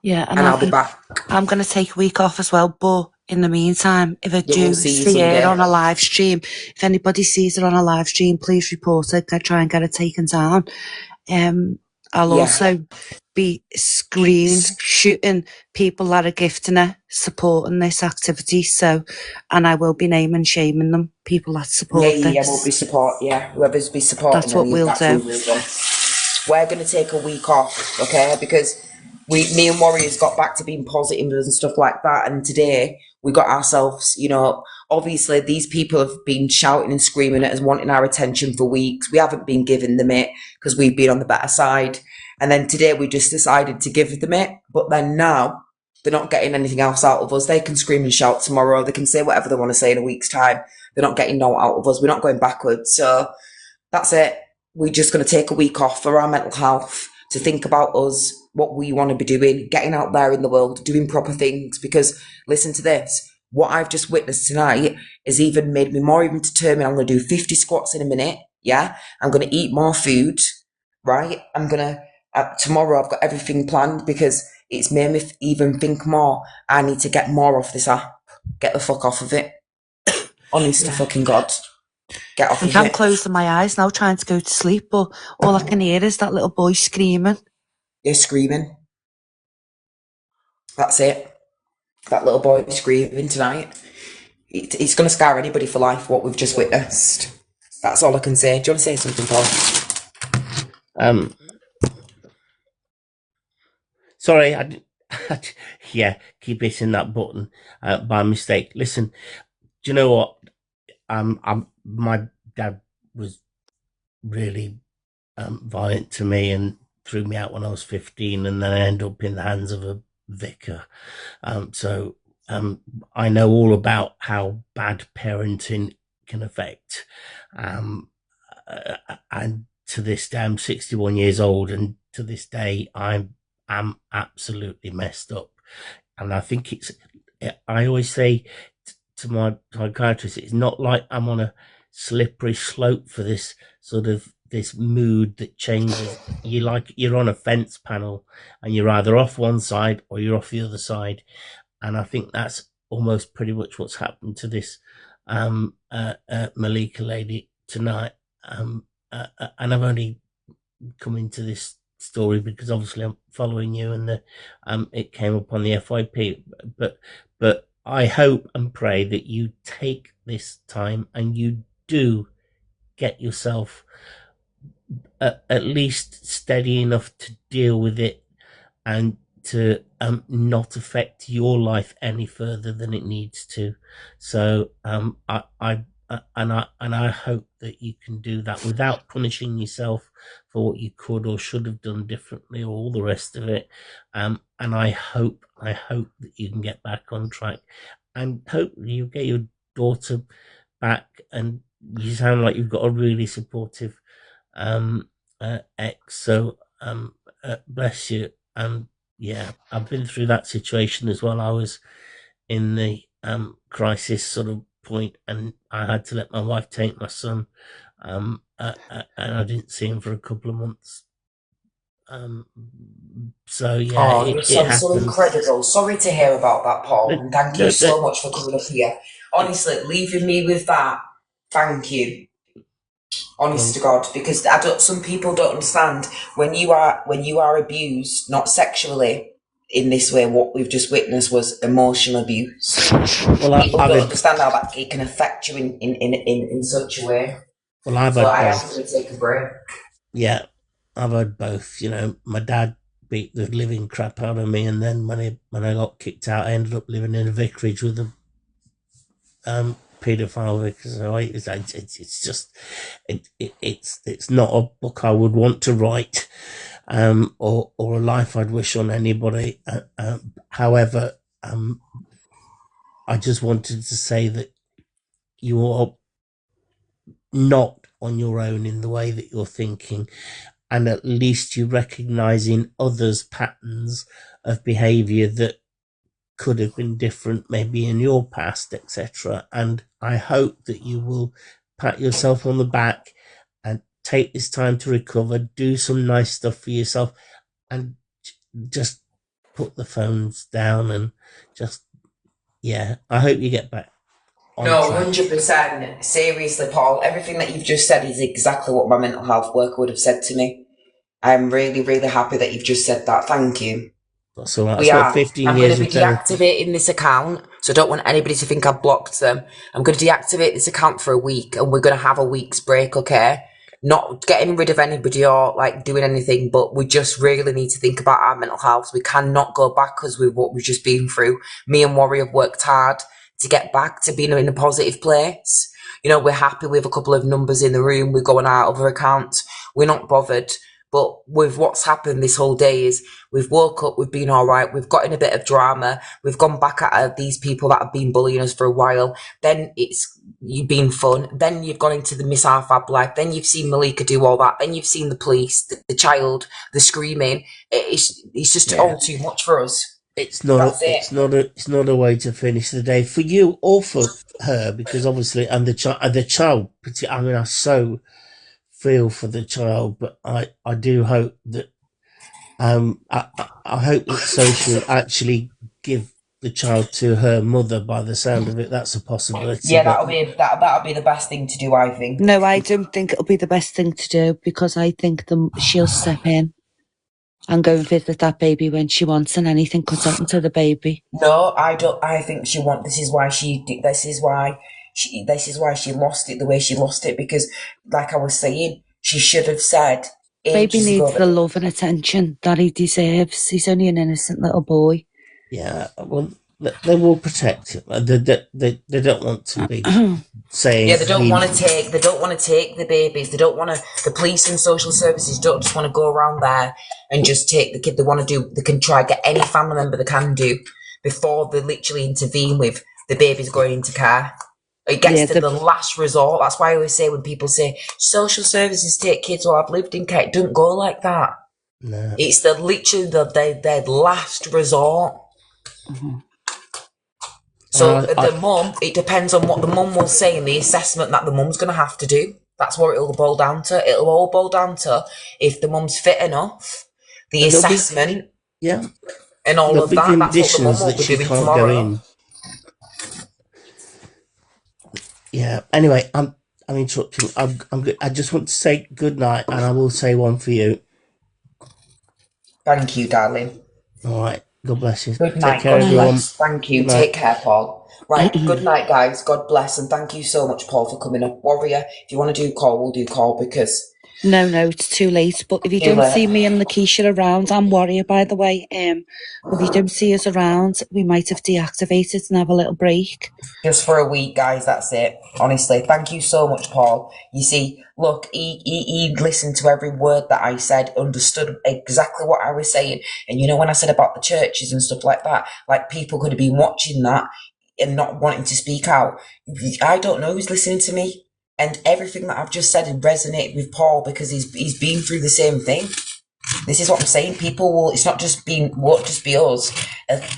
Yeah, and I'll be back. I'm going to take a week off as well, but in the meantime, if I do we'll see you see it Sunday. on a live stream, if anybody sees it on a live stream, please report it. I try and get it taken down. I'll also be shooting people that are gifting it, supporting this activity. So, and I will be naming and shaming them, people that support this. Yeah, we'll be whoever's be supporting. That's what we'll do. We're going to take a week off, okay? Because me and Warriors got back to being positive and stuff like that. And today we got ourselves, obviously these people have been shouting and screaming at us, wanting our attention for weeks. We haven't been giving them it because we've been on the better side. And then today we just decided to give them it. But then now they're not getting anything else out of us. They can scream and shout tomorrow. They can say whatever they want to say in a week's time. They're not getting no out of us. We're not going backwards. So that's it. We're just going to take a week off for our mental health to think about us, what we want to be doing, getting out there in the world, doing proper things. Because listen to this, what I've just witnessed tonight has even made me more even determined. I'm going to do 50 squats in a minute. Yeah. I'm going to eat more food. Right. I'm going to, tomorrow I've got everything planned because it's made me even think more. I need to get more off this app. Get the fuck off of it. Honest to fucking God. Get off of it. I'm closing my eyes now trying to go to sleep, but all I can hear is that little boy screaming. They're screaming. That's it. That little boy screaming tonight. It's going to scar anybody for life, what we've just witnessed. That's all I can say. Do you want to say something, Paul? Sorry, yeah, keep hitting that button by mistake. Listen, do you know what? My dad was really violent to me and threw me out when I was 15, and then I ended up in the hands of a vicar. So I know all about how bad parenting can affect. And to this day, I'm 61 years old, and to this day, I'm absolutely messed up. And I think I always say to my psychiatrist, it's not like I'm on a slippery slope for this sort of this mood that changes. You're on a fence panel and you're either off one side or you're off the other side. And I think that's almost pretty much what's happened to this Malika lady tonight. And I've only come into this story because obviously I'm following you, and it came up on the FYP. But I hope and pray that you take this time and you do get yourself at least steady enough to deal with it and to not affect your life any further than it needs to. So I hope that you can do that without punishing yourself for what you could or should have done differently or all the rest of it. And I hope that you can get back on track and hope you get your daughter back. And you sound like you've got a really supportive ex. So bless you. And yeah, I've been through that situation as well. I was in the crisis sort of point, and I had to let my wife take my son, and I didn't see him for a couple of months. So yeah, Oh, you sound so happens. incredible. Sorry to hear about that, Paul, and thank you so much for coming up here. Honestly, leaving me with that, thank you. Honest to God, because some people don't understand when you are abused, not sexually in this way. What we've just witnessed was emotional abuse. Well, People don't understand how that it can affect you in such a way. Well, I've So had I both. have to take a break. Yeah, I've had both. You know, my dad beat the living crap out of me, and then when I got kicked out, I ended up living in a vicarage with a paedophile vicar. So it's just it's not a book I would want to write, or a life I'd wish on anybody. However, I just wanted to say that you are not on your own in the way that you're thinking, and at least you recognise in others patterns of behaviour that could have been different maybe in your past, etc. And I hope that you will pat yourself on the back and take this time to recover, do some nice stuff for yourself, and just put the phones down and just, yeah, I hope you get back on track. 100%. Seriously, Paul, everything that you've just said is exactly what my mental health worker would have said to me. I'm really, really happy that you've just said that. Thank you. So that's We what are. 15 I'm going years to be of therapy. deactivating this account, so I don't want anybody to think I've blocked them. I'm going to deactivate this account for a week, and we're going to have a week's break, okay? Not getting rid of anybody or like doing anything, but we just really need to think about our mental health. We cannot go backwards with what we've just been through. Me and Warrior have worked hard to get back to being in a positive place. You know, we're happy with a couple of numbers in the room. We go on our other accounts. We're not bothered. But with what's happened this whole day is we've woke up, we've been all right, we've got in a bit of drama, we've gone back at these people that have been bullying us for a while. Then you've been fun. Then you've gone into the Miss Arfab life. Then you've seen Malika do all that. Then you've seen the police, the child, the screaming. It's just all too much for us. It's not a way to finish the day for you or for her, because obviously, and the child. I mean, I so feel for the child, but I do hope that I hope that social actually give the child to her mother. By the sound of it, that's a possibility. Yeah, that'll be the best thing to do, I think. No, I don't think it'll be the best thing to do, because I think she'll step in and go and visit that baby when she wants, and anything could happen to the baby. No, I don't. I think she wants. This is why she lost it the way she lost it, because, like I was saying, she should have said. Baby needs the love and attention that he deserves. He's only an innocent little boy. Yeah, well, they will protect him. They don't want to be saying. Yeah, they don't want to take the babies. They don't want to. The police and social services don't just want to go around there and just take the kid. They can try to get any family member they can do before they literally intervene with the babies going into care. It gets to the last resort. That's why I always say when people say social services take kids, well, I've lived in care, it doesn't go like that. No. It's literally their last resort. Mm-hmm. So the mum, it depends on what the mum will say and the assessment that the mum's going to have to do. That's what it'll boil down to. It'll all boil down to if the mum's fit enough, the assessment, and all of that. That's what the mum will be doing tomorrow. Yeah. Anyway, I'm interrupting. I'm good. I just want to say good night, and I will say one for you. Thank you, darling. All right. God bless you. Good Take night. care, God everyone. bless. Thank you. Good night. Take care, Paul. Right. Good night, guys. God bless. And thank you so much, Paul, for coming up. Warrior, if you want to do call, we'll do call because No, it's too late. But if you too don't see late. me and Keisha around, I'm Warrior, by the way. If you don't see us around, we might have deactivated and have a little break. Just for a week, guys. That's it. Honestly, thank you so much, Paul. You see, look, he listened to every word that I said, understood exactly what I was saying. And you know, when I said about the churches and stuff like that, like people could have been watching that and not wanting to speak out. I don't know who's listening to me. And everything that I've just said resonated with Paul because he's been through the same thing. This is what I'm saying. People will. It's not just won't just be us.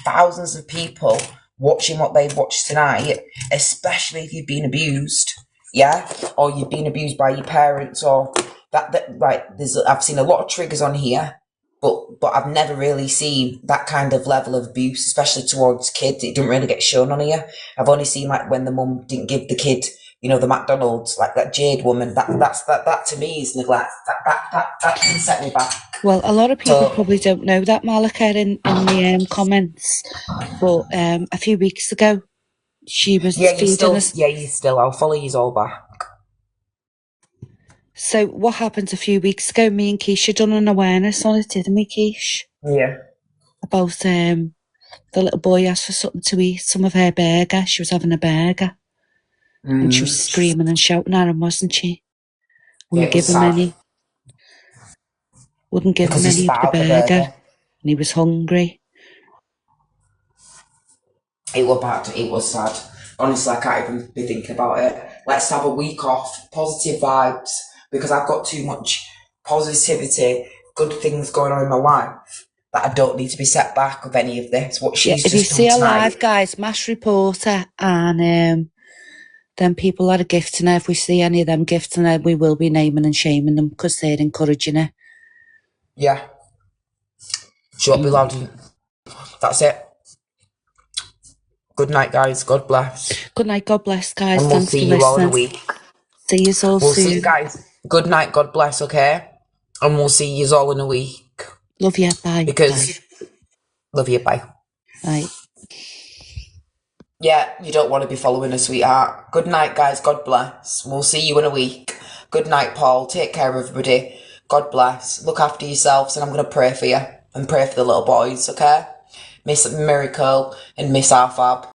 Thousands of people watching what they've watched tonight, especially if you've been abused, yeah, or you've been abused by your parents, or that. Right. I've seen a lot of triggers on here, but I've never really seen that kind of level of abuse, especially towards kids. It doesn't really get shown on here. I've only seen like when the mum didn't give the kid, the McDonald's, like that Jade woman. That to me is neglect. That can set me back. Well, a lot of people So probably don't know that, Malika, in the comments. But a few weeks ago, she was feeding us. you still. I'll follow you all back. So what happened a few weeks ago? Me and Keisha done an awareness on it, didn't we, Keish? Yeah. About the little boy asked for something to eat, some of her burger. She was having a burger. And she was screaming and shouting at him, wasn't she? Wouldn't give him any. Wouldn't give him any of the burger. And he was hungry. It was bad. It was sad. Honestly, I can't even be thinking about it. Let's have a week off. Positive vibes. Because I've got too much positivity, good things going on in my life that I don't need to be set back with any of this. What she's if you just see done her tonight. live, guys, Mass Reporter, and then people that are gifting her, if we see any of them gifting her, we will be naming and shaming them because they're encouraging her. Yeah. She won't be allowed to. That's it. Good night, guys. God bless. Good night. God bless, guys. And we'll Thanks see for you all in a listening. week. See you all We'll soon. see you guys. Good night. God bless, okay? And we'll see you all in a week. Love you. Bye. Because love you. Bye. Bye. Yeah, you don't want to be following a sweetheart. Good night, guys. God bless. We'll see you in a week. Good night, Paul. Take care, everybody. God bless. Look after yourselves, and I'm going to pray for you and pray for the little boys, okay? Miss Miracle and Miss Arfab.